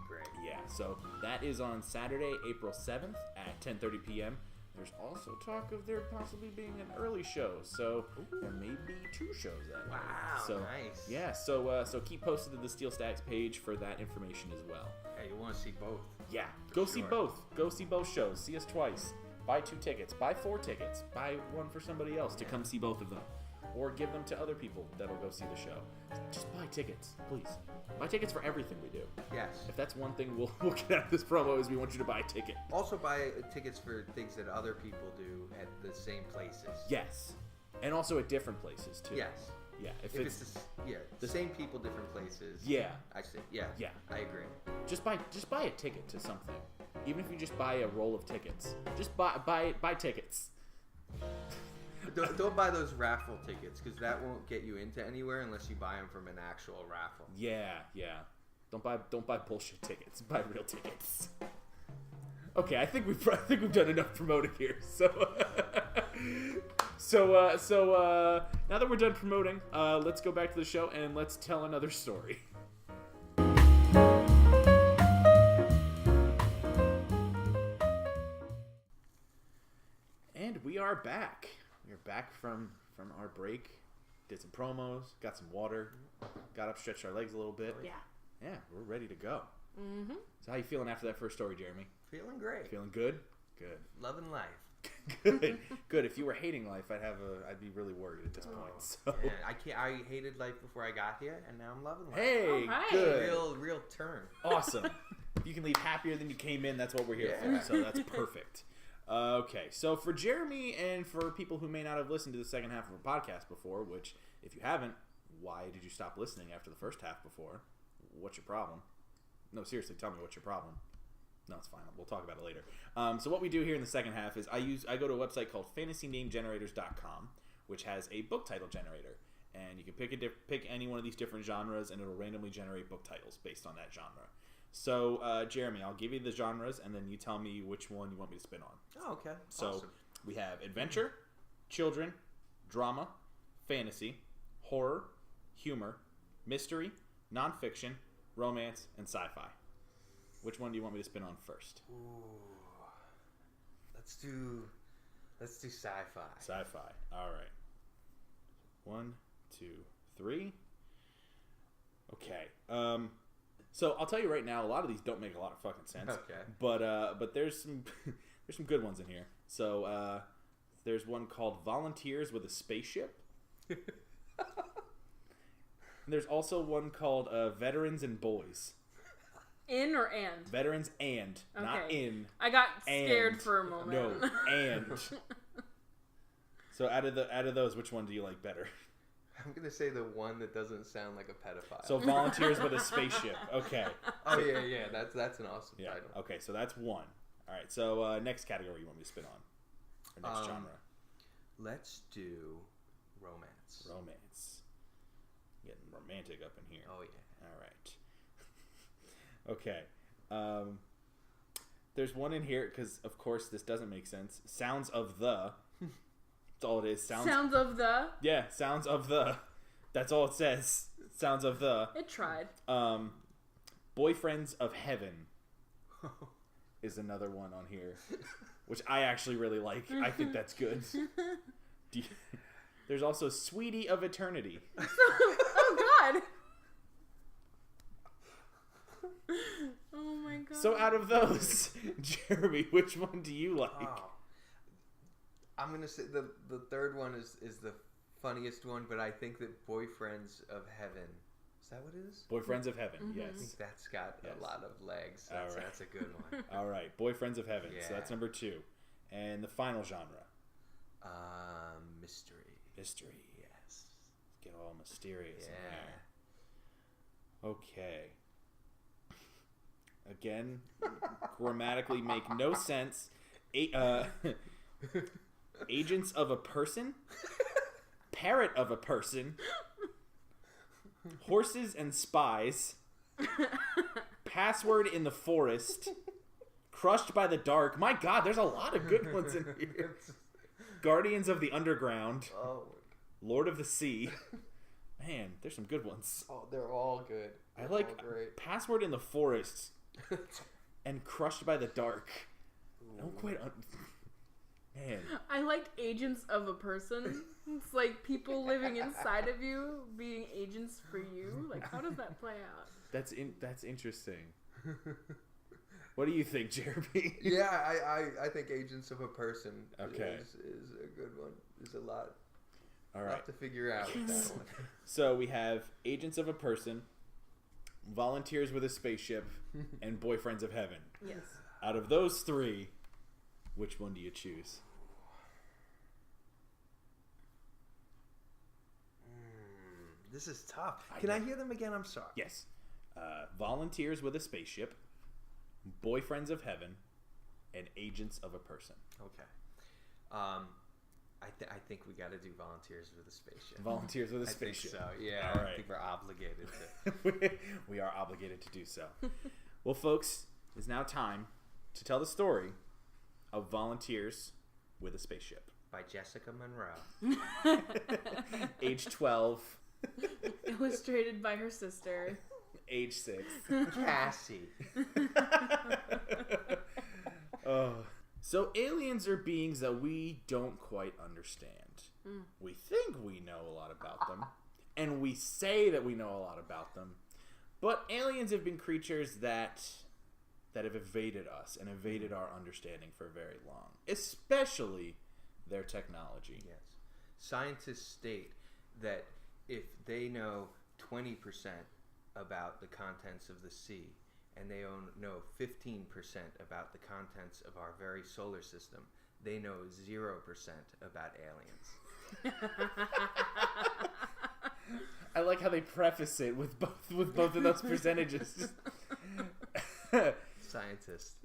C: great.
A: Yeah, so that is on Saturday, April 7th at 10:30 p.m. There's also talk of there possibly being an early show, so there may be 2 shows that night.
C: Wow,
A: so,
C: nice.
A: Yeah, so keep posted to the Steel Stacks page for that information as well.
C: Hey, you want to see both?
A: Yeah, go see both. Go see both shows. See us twice. Buy 2 tickets. Buy 4 tickets. Buy one for somebody else to come see both of them. Or give them to other people that'll go see the show. Just buy tickets, please. Buy tickets for everything we do.
C: Yes.
A: If that's one thing we'll get out of this promo is we want you to buy a ticket.
C: Also buy tickets for things that other people do at the same places.
A: Yes. And also at different places, too.
C: Yes.
A: Yeah.
C: If it's the same people, different places.
A: Yeah.
C: I see. Yeah.
A: Yeah.
C: I agree.
A: Just buy a ticket to something. Even if you just buy a roll of tickets. Just buy tickets.
C: Don't buy those raffle tickets, because that won't get you into anywhere unless you buy them from an actual raffle.
A: Yeah. Don't buy bullshit tickets. Buy real tickets. Okay, I think we've done enough promoting here. So now that we're done promoting, let's go back to the show and let's tell another story. And we are back. We're back from our break. Did some promos, got some water, got up, stretched our legs a little bit. Yeah, we're ready to go. Mm-hmm. So how you feeling after that first story, Jeremy?
C: Feeling great.
A: Feeling good? Good.
C: Loving life.
A: Good. If you were hating life, I'd be really worried at this point. So.
C: Yeah, I hated life before I got here, and now I'm loving life.
A: Hey,
B: right.
A: good.
C: Real turn.
A: Awesome. If you can leave happier than you came in, that's what we're here for. So that's perfect. Okay, so for Jeremy and for people who may not have listened to the second half of a podcast before, which, if you haven't, why did you stop listening after the first half before? What's your problem? No, seriously, tell me what's your problem. No, it's fine. We'll talk about it later. So what we do here in the second half is I go to a website called fantasynamegenerators.com, which has a book title generator. And you can pick any one of these different genres, and it'll randomly generate book titles based on that genre. So, Jeremy, I'll give you the genres, and then you tell me which one you want me to spin on.
C: Oh, okay.
A: So,
C: Awesome.
A: we have adventure, children, drama, fantasy, horror, humor, mystery, nonfiction, romance, and sci-fi. Which one do you want me to spin on first?
C: Ooh. Let's do sci-fi.
A: Sci-fi. All right. 1, 2, 3. Okay. So I'll tell you right now, a lot of these don't make a lot of fucking sense.
C: Okay.
A: But there's some there's some good ones in here. So there's one called Volunteers with a Spaceship. And there's also one called Veterans and Boys.
B: In or and?
A: Veterans and, not in.
B: I got scared
A: and.
B: for a moment.
A: No, and. So out of those, which one do you like better?
C: I'm gonna say the one that doesn't sound like a pedophile.
A: So Volunteers with a Spaceship. Okay.
C: Oh yeah. That's an awesome title.
A: Okay, so that's one. All right. So next category you want me to spin on, or next genre?
C: Let's do romance.
A: Romance. Getting romantic up in here.
C: Oh yeah.
A: All right. Okay. There's one in here because, of course, this doesn't make sense. Sounds of the. That's all it is.
B: Sounds of the.
A: Yeah, sounds of the. That's all it says. Sounds of the.
B: It tried.
A: Boyfriends of Heaven is another one on here, which I actually really like. I think that's good. There's also Sweetie of Eternity.
B: Oh God. Oh my God.
A: So out of those, Jeremy, which one do you like?
C: Oh. I'm gonna say the third one is the funniest one, but I think that Boyfriends of Heaven. Is that what it is?
A: Boyfriends of Heaven,
B: Mm-hmm.
C: I
A: yes.
C: think that's got a lot of legs.
A: All right.
C: That's a good one.
A: All right, Boyfriends of Heaven. So
C: Yeah.
A: that's number 2. And the final genre?
C: Mystery.
A: Mystery, yes. Let's get all mysterious in
C: Yeah.
A: here. Okay. Again, grammatically make no sense. Agents of a person, parrot of a person, horses and spies, password in the forest, crushed by the dark. My God, there's a lot of good ones in here. Guardians of the Underground,
C: Oh.
A: Lord of the Sea. Man, there's some good ones.
C: Oh, they're all good.
A: I like
C: all great.
A: Password in the Forest and Crushed by the Dark. I don't quite man.
B: I liked Agents of a Person. It's like people living inside of you being agents for you. Like, how does that play out?
A: That's interesting. What do you think, Jeremy?
C: Yeah, I think Agents of a Person
A: Okay.
C: is a good one. There's a lot.
A: All
C: Lot
A: right.
C: to figure out with that one.
A: So we have Agents of a Person, Volunteers with a Spaceship, and Boyfriends of Heaven.
B: Yes.
A: Out of those 3, which one do you choose?
C: This is tough. Can I hear them again? I'm sorry.
A: Yes. Volunteers with a Spaceship, Boyfriends of Heaven, and Agents of a Person.
C: Okay. I think we got to do Volunteers with a Spaceship.
A: Volunteers with a
C: I think
A: Spaceship.
C: so. Yeah.
A: All
C: I
A: right.
C: think we're obligated to.
A: We are obligated to do so. Well, folks, it's now time to tell the story of Volunteers with a Spaceship.
C: By Jessica Monroe.
A: Age 12,
B: Illustrated by her sister.
A: age 6.
C: Cassie.
A: Oh. So aliens are beings that we don't quite understand. We think we know a lot about them, and we say that we know a lot about them. But aliens have been creatures that have evaded us and evaded our understanding for very long, especially their technology.
C: Yes. Scientists state that if they know 20% about the contents of the sea and they know 15% about the contents of our very solar system. They know 0% about aliens.
A: I like how they preface it with both of those percentages.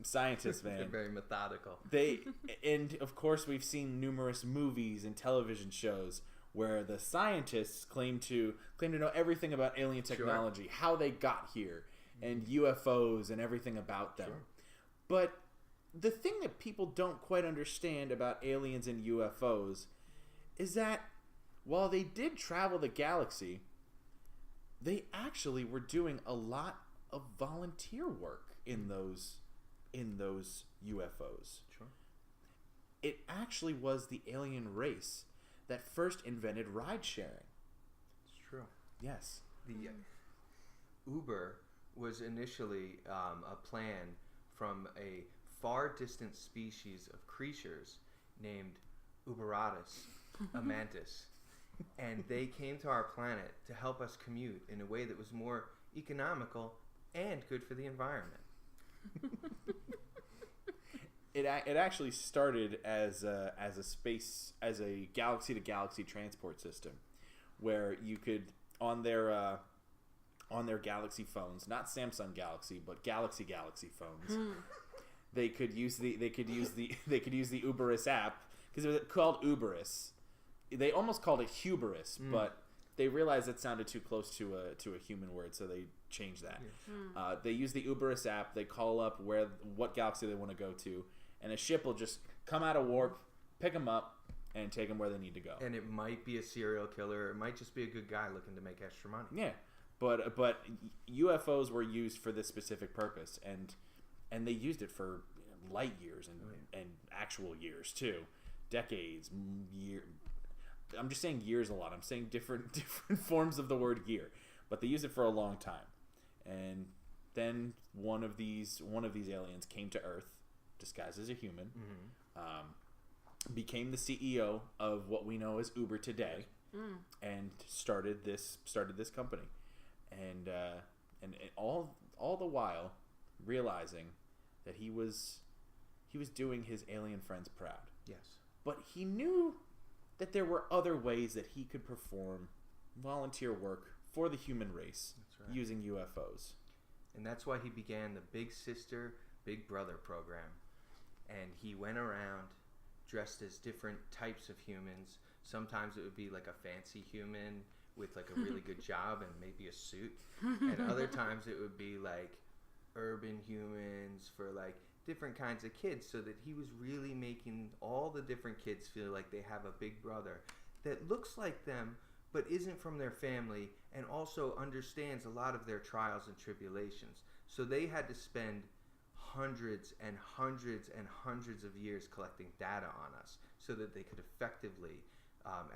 A: Scientists, man.
C: They're very methodical.
A: And of course, we've seen numerous movies and television shows where the scientists claim to know everything about alien technology, how they got here, and UFOs and everything about them. Sure. But the thing that people don't quite understand about aliens and UFOs is that while they did travel the galaxy, they actually were doing a lot of volunteer work in those UFOs. Sure. It actually was the alien race that first invented ride sharing.
C: It's true.
A: Yes.
C: The Uber was initially a plan from a far distant species of creatures named Uberatus, a mantis. And they came to our planet to help us commute in a way that was more economical and good for the environment.
A: It actually started as a galaxy to galaxy transport system, where you could on their Galaxy phones, not Samsung Galaxy, but Galaxy phones, they could use the Uberus app, because it was called Uberus. They almost called it hubris, but they realized it sounded too close to a human word, so they changed that. Yeah. They use the Uberus app. They call up what galaxy they want to go to, and a ship will just come out of warp, pick them up, and take them where they need to go.
C: And it might be a serial killer. It might just be a good guy looking to make extra money.
A: Yeah, but UFOs were used for this specific purpose, and they used it for light years and actual years too, decades, years. I'm just saying years a lot. I'm saying different forms of the word year, but they used it for a long time. And then one of these aliens came to Earth, disguised as a human, became the CEO of what we know as Uber today, and started this company, and all the while realizing that he was doing his alien friends proud.
C: Yes,
A: but he knew that there were other ways that he could perform volunteer work for the human race using UFOs.
C: And that's why he began the Big Sister, Big Brother program. And he went around dressed as different types of humans. Sometimes it would be like a fancy human with like a really good job and maybe a suit. And other times it would be like urban humans for like different kinds of kids, so that he was really making all the different kids feel like they have a big brother that looks like them but isn't from their family, and also understands a lot of their trials and tribulations. So they had to spend hundreds and hundreds and hundreds of years collecting data on us so that they could effectively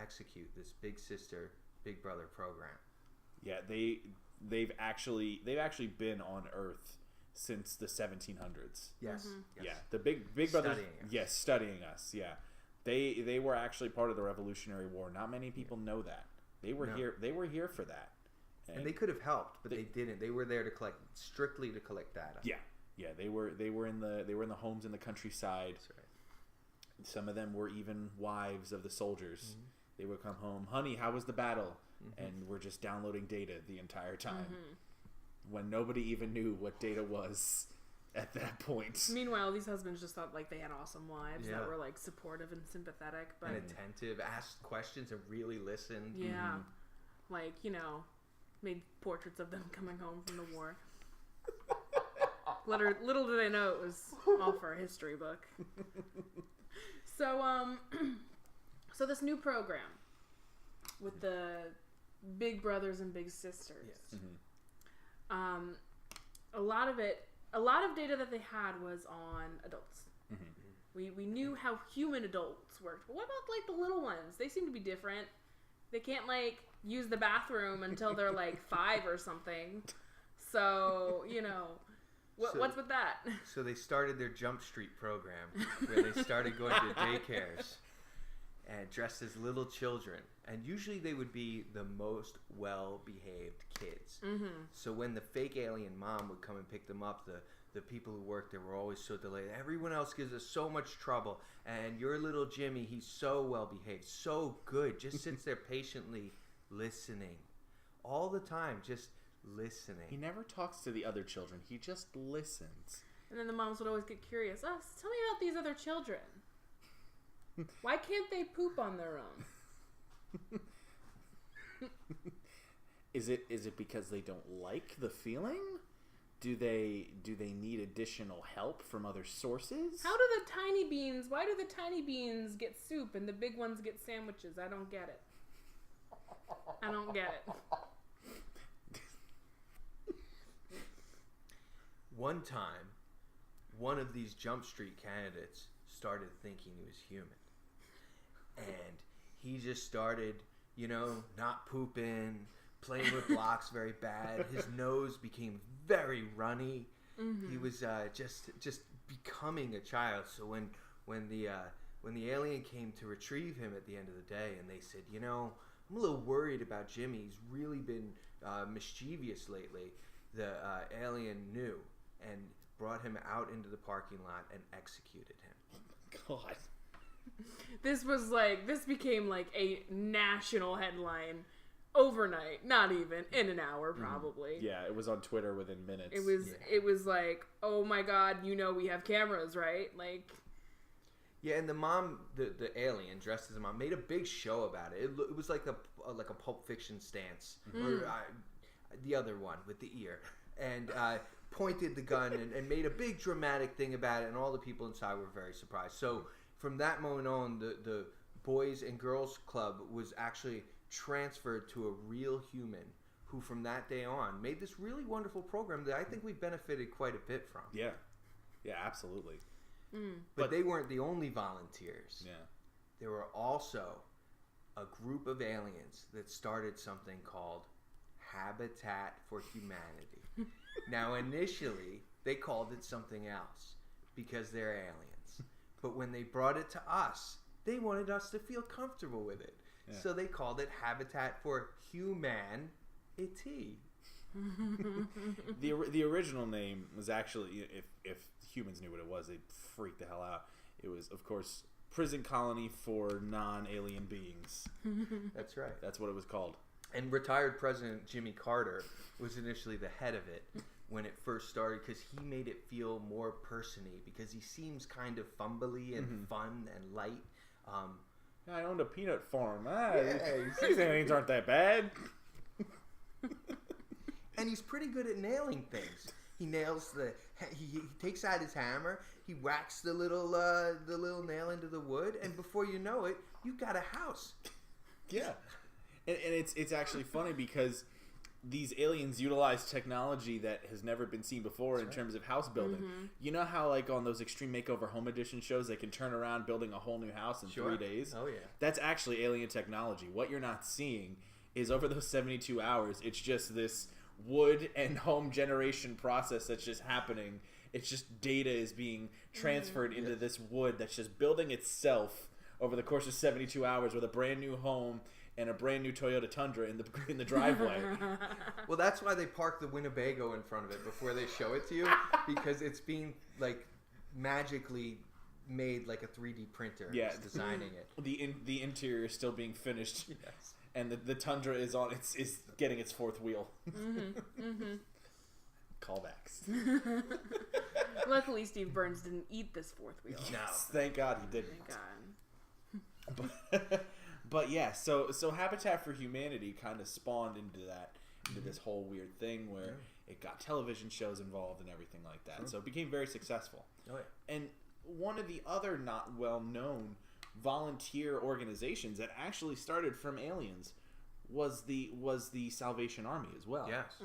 C: execute this Big Sister, Big Brother program.
A: Yeah, they've actually been on Earth since the 1700s.
C: Yes.
A: Yeah, the Big Brother.
C: Studying us.
A: Yes, studying us. Yeah, they were actually part of the Revolutionary War. Not many people know that. They were here. They were here for that.
C: And they could have helped, but they didn't. They were there to strictly collect data.
A: Yeah. They were in the homes in the countryside.
C: That's right.
A: Some of them were even wives of the soldiers. They would come home, honey, how was the battle? And we're just downloading data the entire time. When nobody even knew what data was at that point.
B: Meanwhile, these husbands just thought like they had awesome wives that were like supportive and sympathetic, but
C: and attentive, asked questions and really listened.
B: Yeah, like made portraits of them coming home from the war. Little did they know it was all for a history book. So so this new program with the Big Brothers and Big Sisters.
C: Yes.
B: A lot of data that they had was on adults. We knew how human adults worked, but what about like the little ones? They seem to be different. They can't like use the bathroom until they're like 5 or something. So what's with that?
C: So they started their Jump Street program, where they started going to daycares, and dressed as little children. And usually they would be the most well-behaved kids.
B: Mm-hmm.
C: So when the fake alien mom would come and pick them up, the people who worked there were always so delayed. Everyone else gives us so much trouble. And your little Jimmy, he's so well-behaved, so good, just sits there patiently listening. All the time, just listening.
A: He never talks to the other children. He just listens.
B: And then the moms would always get curious. Oh, tell me about these other children. Why can't they poop on their own?
A: Is it because they don't like the feeling? Do they need additional help from other sources?
B: Why do the tiny beans get soup and the big ones get sandwiches? I don't get it.
C: One time, one of these Jump Street candidates started thinking he was human. And he just started, not pooping, playing with blocks very bad. His nose became very runny.
B: Mm-hmm.
C: He was just becoming a child. So when the alien came to retrieve him at the end of the day, and they said, I'm a little worried about Jimmy. He's really been mischievous lately. The alien knew and brought him out into the parking lot and executed him.
A: God.
B: This became like a national headline overnight, not even in an hour probably.
A: Yeah, it was on Twitter within minutes.
B: It was like, oh my God, we have cameras, right? Like,
C: yeah, and the mom, the alien dressed as a mom, made a big show about it. It was like a Pulp Fiction stance, or the other one with the ear, and pointed the gun and made a big dramatic thing about it, and all the people inside were very surprised. So from that moment on, the Boys and Girls Club was actually transferred to a real human who from that day on made this really wonderful program that I think we benefited quite a bit from.
A: Yeah, absolutely.
C: But they weren't the only volunteers.
A: Yeah.
C: There were also a group of aliens that started something called Habitat for Humanity. Now, initially, they called it something else because they're aliens. But when they brought it to us, they wanted us to feel comfortable with it. Yeah. So they called it Habitat for Humanity.
A: The original name was actually, if humans knew what it was, they'd freak the hell out. It was, of course, Prison Colony for Non-Alien Beings.
C: That's right.
A: That's what it was called.
C: And retired President Jimmy Carter was initially the head of it when it first started because he made it feel more person-y because he seems kind of fumbly and fun and light.
A: I owned a peanut farm. These aliens aren't that bad.
C: And he's pretty good at nailing things. He nails he takes out his hammer, he whacks the little nail into the wood, and before you know it, you've got a house.
A: Yeah. And it's actually funny because these aliens utilize technology that has never been seen before in terms of house building. Mm-hmm. You know how, like, on those Extreme Makeover Home Edition shows, they can turn around building a whole new house in 3 days?
C: Oh, yeah.
A: That's actually alien technology. What you're not seeing is over those 72 hours, it's just this wood and home generation process that's just happening. It's just data is being transferred into this wood that's just building itself over the course of 72 hours with a brand new home and a brand new Toyota Tundra in the driveway.
C: Well, that's why they park the Winnebago in front of it before they show it to you, because it's being like magically made like a 3D printer.
A: Yeah,
C: is designing it.
A: The interior is still being finished.
C: Yes.
A: And the Tundra is is getting its fourth wheel. Callbacks.
B: Luckily, Steve Burns didn't eat this fourth wheel.
A: Yes, thank God he didn't.
B: Thank God.
A: But yeah, so Habitat for Humanity kind of spawned into this whole weird thing where it got television shows involved and everything like that. Sure. So it became very successful.
C: Oh yeah.
A: And one of the other not well known volunteer organizations that actually started from aliens was the Salvation Army as well.
C: Yes.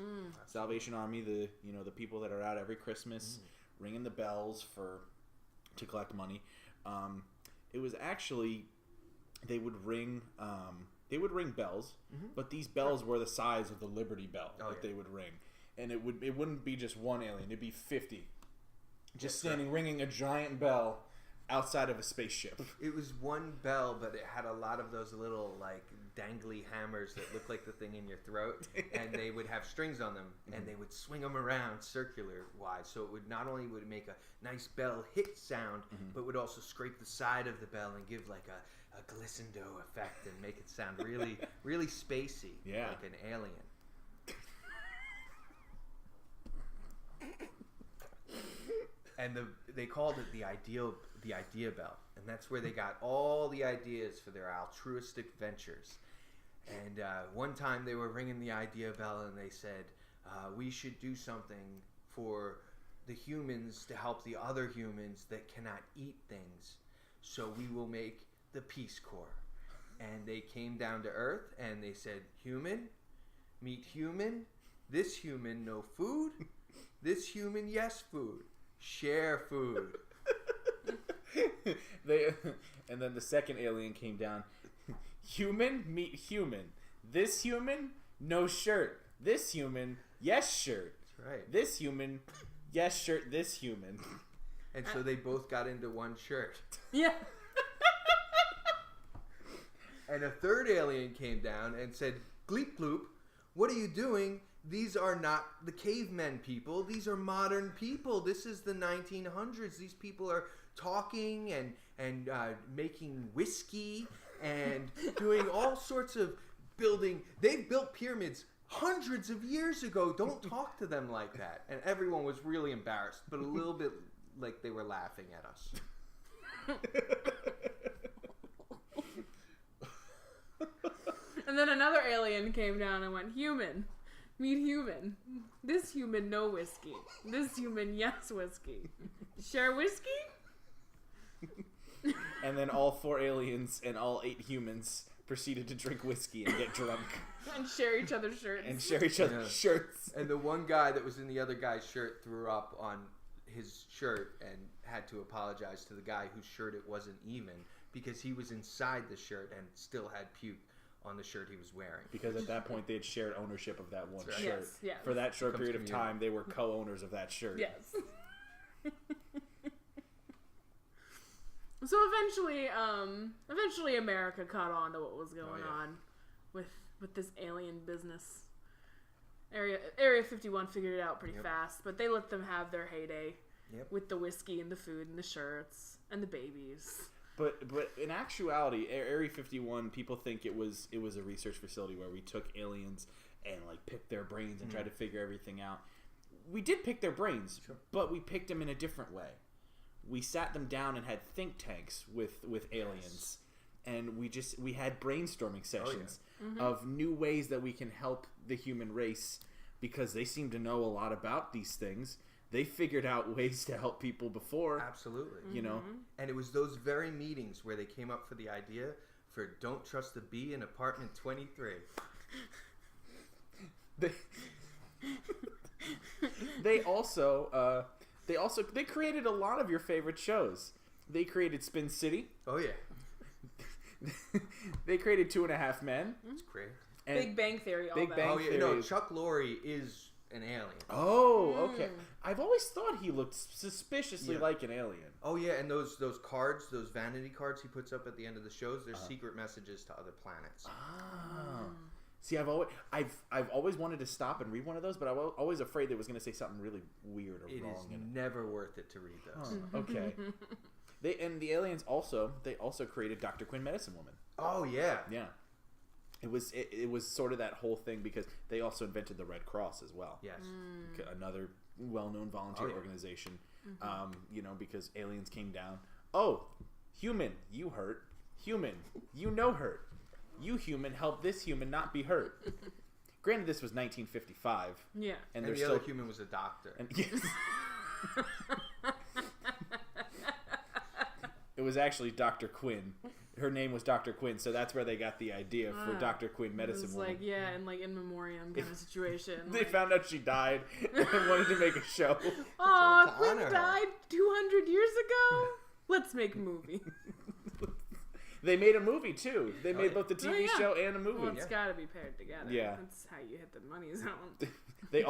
A: Salvation Army, the people that are out every Christmas ringing the bells to collect money. It was actually they would ring bells, but these bells were the size of the Liberty Bell they would ring, and it wouldn't be just one alien; it'd be 50, just standing ringing a giant bell outside of a spaceship.
C: It was one bell, but it had a lot of those little like dangly hammers that look like the thing in your throat, and they would have strings on them, and they would swing them around circular wise. So it would not only would make a nice bell hit sound, but would also scrape the side of the bell and give like a glissando effect and make it sound really, really spacey, like an alien. And they called it the idea bell, and that's where they got all the ideas for their altruistic ventures. And one time they were ringing the idea bell, and they said, we should do something for the humans to help the other humans that cannot eat things. So we will make the Peace Corps. And they came down to Earth, and they said, human, meet human. This human, no food. This human, yes food. Share food.
A: And then the second alien came down. Human, meet human. This human, no shirt. This human, yes shirt.
C: That's right.
A: This human, yes shirt. This human.
C: And so they both got into one shirt.
B: Yeah.
C: And a third alien came down and said, Gleep Gloop, what are you doing? These are not the cavemen people. These are modern people. This is the 1900s. These people are talking and making whiskey and doing all sorts of building. They've built pyramids hundreds of years ago. Don't talk to them like that. And everyone was really embarrassed, but a little bit like they were laughing at us.
B: And then another alien came down and went, human, meet human. This human, no whiskey. This human, yes whiskey. Share whiskey?
A: And then all 4 aliens and all 8 humans proceeded to drink whiskey and get drunk.
B: And share each other's shirts.
A: And share each other's shirts.
C: And the one guy that was in the other guy's shirt threw up on his shirt and had to apologize to the guy whose shirt it wasn't even, because he was inside the shirt and still had puke on the shirt he was wearing. Because
A: at that point they had shared ownership of that one
C: right.
A: shirt.
B: Yes.
A: For that short period of time, they were co-owners of that shirt.
B: Yes. So eventually America caught on to what was going on with this alien business. Area 51 figured it out pretty fast, but they let them have their heyday with the whiskey and the food and the shirts and the babies.
A: But in actuality, Area 51, people think it was a research facility where we took aliens and like picked their brains and tried to figure everything out. We did pick their brains, but we picked them in a different way. We sat them down and had think tanks with aliens, and we had brainstorming sessions of new ways that we can help the human race, because they seem to know a lot about these things. They figured out ways to help people before.
C: Absolutely.
A: You know?
C: And it was those very meetings where they came up for the idea for Don't Trust the Bee in Apartment 23.
A: They created a lot of your favorite shows. They created Spin City.
C: Oh, yeah.
A: They created 2.5 Men.
C: That's great.
B: And Big Bang Theory.
A: Big Bang Theory.
C: No, Chuck Lorre is an alien.
A: Oh, okay. I've always thought he looked suspiciously like an alien.
C: Oh yeah, and those cards, those vanity cards he puts up at the end of the shows, they're secret messages to other planets.
A: Oh. See, I've always wanted to stop and read one of those, but I was always afraid that it was going to say something really weird or wrong.
C: It is never worth it to read those.
A: Okay. The aliens also created Dr. Quinn, Medicine Woman.
C: Oh yeah.
A: Yeah. It was sort of that whole thing, because they also invented the Red Cross as well.
C: Yes.
A: Another well-known volunteer organization. Because aliens came down. Oh, human, you hurt. Human, you no hurt. You human, help this human not be hurt. Granted, this was 1955.
C: Yeah. And the other human was a doctor.
A: Yes. It was actually Dr. Quinn. Her name was Dr. Quinn, so that's where they got the idea for Dr. Quinn, Medicine Woman.
B: It was like in memoriam kind of situation.
A: They found out she died and wanted to make a show.
B: Oh, Quinn died 200 years ago? Let's make a movie.
A: They made a movie too. They made both the TV show and a movie.
B: Well, it's got to be paired together.
A: Yeah,
B: that's how you hit the money zone.
A: They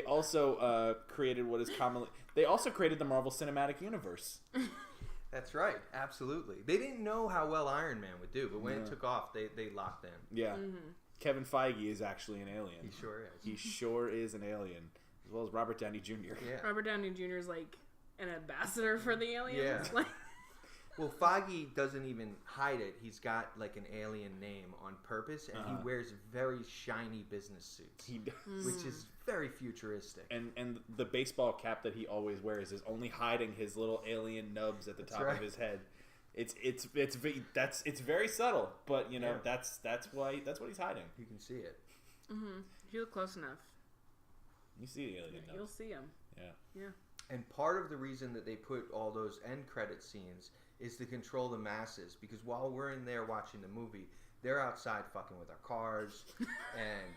A: also created what is commonly. They also created the Marvel Cinematic Universe.
C: That's right. Absolutely. They didn't know how well Iron Man would do, but when it took off, they locked in.
A: Yeah. Mm-hmm. Kevin Feige is actually an alien.
C: He sure is.
A: He sure is an alien, as well as Robert Downey Jr.
C: Yeah.
B: Robert Downey Jr. is like an ambassador for the aliens.
C: Yeah.
B: Like,
C: well, Feige doesn't even hide it. He's got like an alien name on purpose, and he wears very shiny business suits, which is very futuristic.
A: And the baseball cap that he always wears is only hiding his little alien nubs at the top of his head. It's very subtle, but you know that's what he's hiding.
C: You can see it.
B: Mm-hmm. If you look close enough,
A: you see the alien.
B: You'll see him.
A: Yeah.
C: And part of the reason that they put all those end credit scenes is to control the masses, because while we're in there watching the movie, they're outside fucking with our cars, and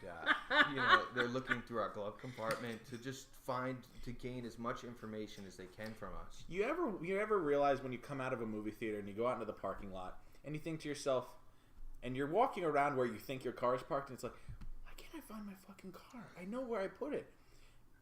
C: they're looking through our glove compartment to gain as much information as they can from us.
A: You ever realize when you come out of a movie theater and you go out into the parking lot and you think to yourself, and you're walking around where you think your car is parked, and it's like, why can't I find my fucking car? I know where I put it.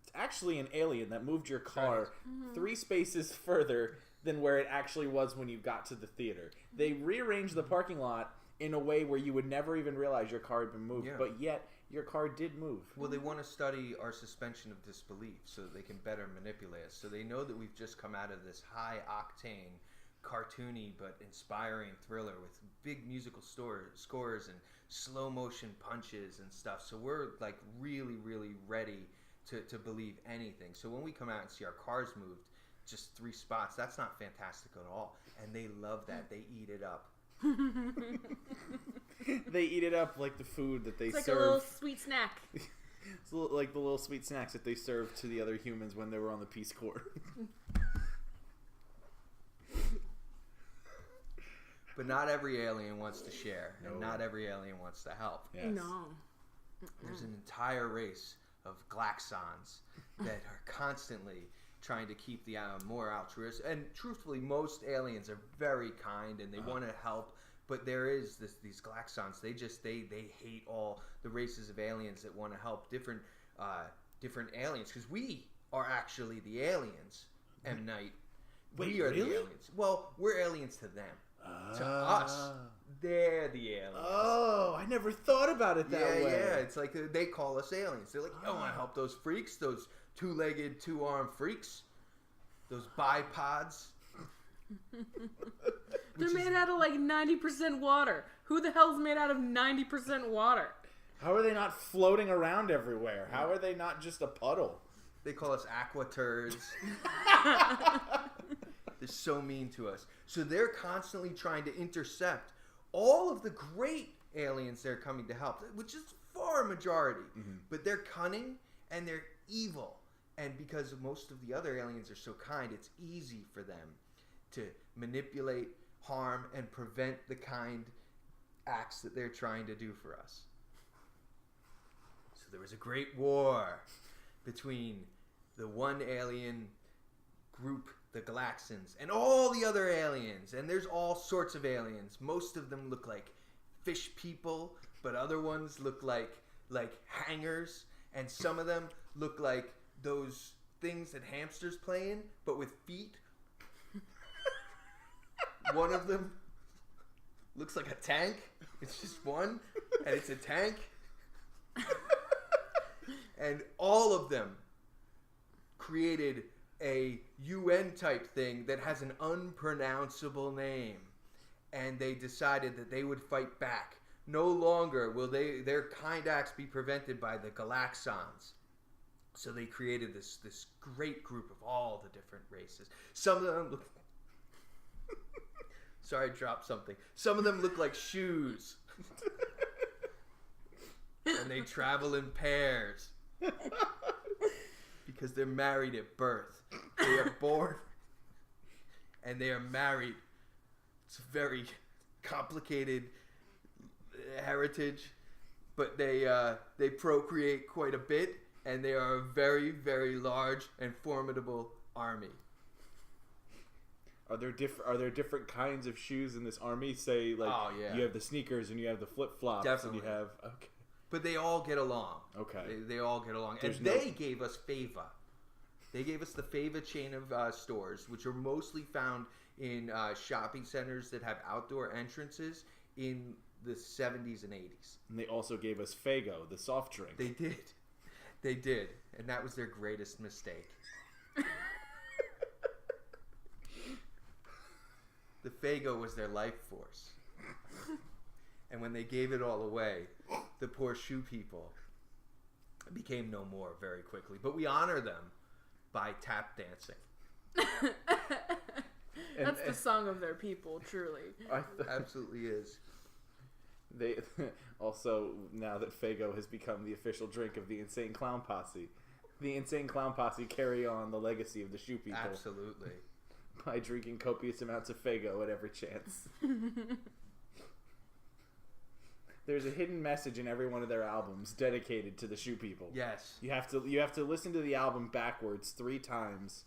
A: It's actually an alien that moved your car 3 spaces further than where it actually was when you got to the theater. They rearranged the parking lot in a way where you would never even realize your car had been moved, but yet your car did move.
C: Well, they want to study our suspension of disbelief so that they can better manipulate us. So they know that we've just come out of this high-octane, cartoony but inspiring thriller with big musical scores and slow-motion punches and stuff. So we're like really, really ready to believe anything. So when we come out and see our cars moved just 3 spots, that's not fantastical at all. And they love that. They eat it up.
A: They eat it up like the food that they serve.
B: It's like a little sweet snack.
A: It's like the little sweet snacks that they served to the other humans when they were on the Peace Corps.
C: But not every alien wants to share, and not every alien wants to help.
A: Yes.
B: No.
C: There's an entire race of galaxies that are constantly trying to keep the more altruistic. And truthfully, most aliens are very kind and they want to help. But there is these galaxies. They hate all the races of aliens that want to help different aliens, because we are actually the aliens. M. Night.
A: Wait,
C: we are
A: really?
C: the aliens. Well, we're aliens to them. To us, they're the aliens.
A: Oh, I never thought about it that way.
C: Yeah, it's like they call us aliens. They're like, I want to help those freaks, those 2-legged, 2-armed freaks, those bipods.
B: They're made out of like 90% water. Who the hell's made out of 90% water?
A: How are they not floating around everywhere? How are they not just a puddle?
C: They call us aqua turds. They're so mean to us. So they're constantly trying to intercept all of the great aliens they're coming to help, which is far a majority. Mm-hmm. But they're cunning and they're evil. And because most of the other aliens are so kind, it's easy for them to manipulate, harm, and prevent the kind acts that they're trying to do for us. So there was a great war between the one alien group, the Galaxians, and all the other aliens. And there's all sorts of aliens. Most of them look like fish people, but other ones look like hangers. And some of them look like those things that hamsters play in, but with feet. One of them looks like a tank. It's just one, and it's a tank. And all of them created a UN type thing that has an unpronounceable name. And they decided that they would fight back. No longer will their kind acts be prevented by the Galaxians. So they created this great group of all the different races. Some of them look... Sorry, I dropped something. Some of them look like shoes. And they travel in pairs. Because they're married at birth. They are born and they are married. It's a very complicated heritage, but they procreate quite a bit, and they are a very, very large and formidable army.
A: Are there different kinds of shoes in this army? Say, like, you have the sneakers and you have the flip flops.
C: Definitely.
A: And you have But
C: they all get along.
A: Okay.
C: They all get along. They gave us favor. They gave us the Fava chain of stores, which are mostly found in shopping centers that have outdoor entrances in the 70s and 80s.
A: And they also gave us Faygo, the soft drink.
C: They did. They did. And that was their greatest mistake. The Faygo was their life force. And when they gave it all away, the poor shoe people became no more very quickly. But we honor them by tap dancing.
B: That's the song of their people, truly.
C: Absolutely is.
A: They also, now that Faygo has become the official drink of the Insane Clown Posse, the Insane Clown Posse carry on the legacy of the shoe people.
C: Absolutely.
A: By drinking copious amounts of Faygo at every chance. There's a hidden message in every one of their albums dedicated to the shoe people.
C: Yes.
A: You have to listen to the album backwards 3 times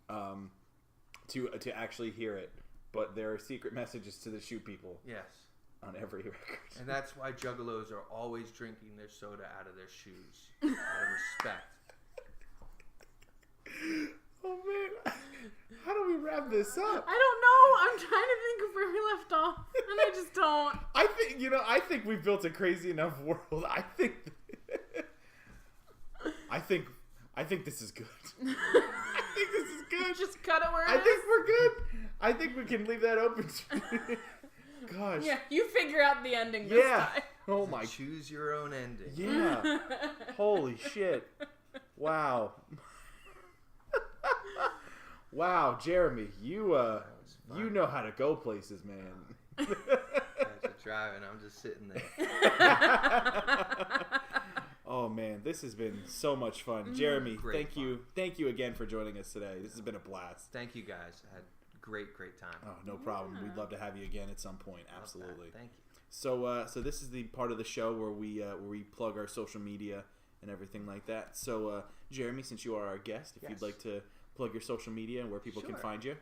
A: to actually hear it. But there are secret messages to the shoe people.
C: Yes.
A: On every record.
C: And that's why juggalos are always drinking their soda out of their shoes. Out of respect.
A: Oh man, how do we wrap this up?
B: I don't know. I'm trying to think of where we left off, and I just don't.
A: I think we've built a crazy enough world. I think this is good. I think this is good.
B: Just cut it where it
A: I
B: is.
A: think we're good. I think we can leave that open. Gosh.
B: Yeah, you figure out the ending this time.
A: Oh my.
C: Choose your own ending.
A: Yeah. Holy shit. Wow. Wow, Jeremy, you know how to go places, man.
C: Guys are driving. I'm just sitting there.
A: Oh man, this has been so much fun. Jeremy,
C: Great
A: thank you again for joining us today. This has been a blast.
C: Thank you guys. I had a great time.
A: Oh, no problem. We'd love to have you again at some point. Absolutely.
C: Thank you.
A: So this is the part of the show where we plug our social media and everything like that. So Jeremy, since you are our guest, if you'd like to plug your social media and where people can find you.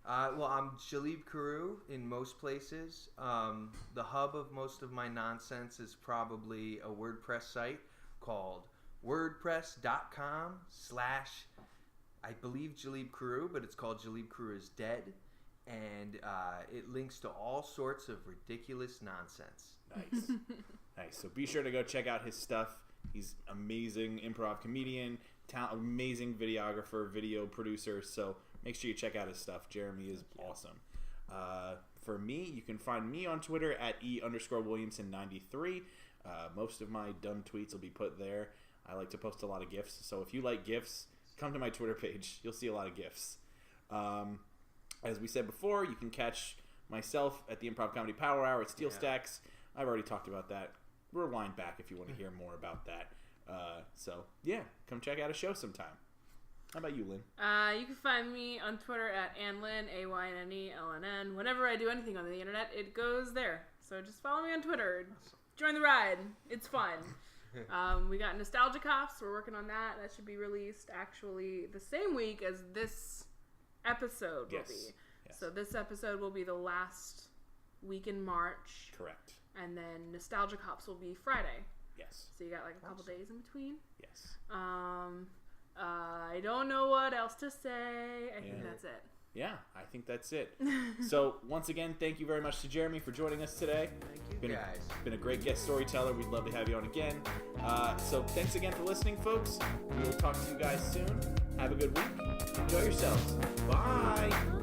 C: Well, I'm Jalib Karu in most places. The hub of most of my nonsense is probably a WordPress site called wordpress.com/ I believe Jalib Karu, but it's called Jalib Karu is Dead. And it links to all sorts of ridiculous nonsense.
A: Nice. Nice. So be sure to go check out his stuff. He's amazing improv comedian, amazing videographer, video producer. So make sure you check out his stuff. Jeremy is awesome. For me, you can find me on Twitter at @E_Williamson93. Most of my dumb tweets will be put there. I like to post a lot of GIFs. So if you like GIFs, come to my Twitter page. You'll see a lot of GIFs. As we said before, you can catch myself at the Improv Comedy Power Hour at Steel Stacks. I've already talked about that. Rewind back if you want to hear more about that. So, yeah, come check out a show sometime. How about you, Lynn?
B: You can find me on Twitter at AnnLynn, AYNNELNN. Whenever I do anything on the internet, it goes there. So just follow me on Twitter. Join the ride. It's fun. We got Nostalgia Cops. We're working on that. That should be released actually the same week as this episode will be.
A: Yes.
B: So this episode will be the last week in March.
A: Correct.
B: And then Nostalgia Cops will be Friday.
A: Yes.
B: So you got like a couple days in between.
A: Yes.
B: I don't know what else to say. I think that's it.
A: Yeah, I think that's it. So, once again, thank you very much to Jeremy for joining us today.
C: Thank you, guys.
A: Been a great guest storyteller. We'd love to have you on again. So, thanks again for listening, folks. We will talk to you guys soon. Have a good week. Enjoy yourselves. Bye.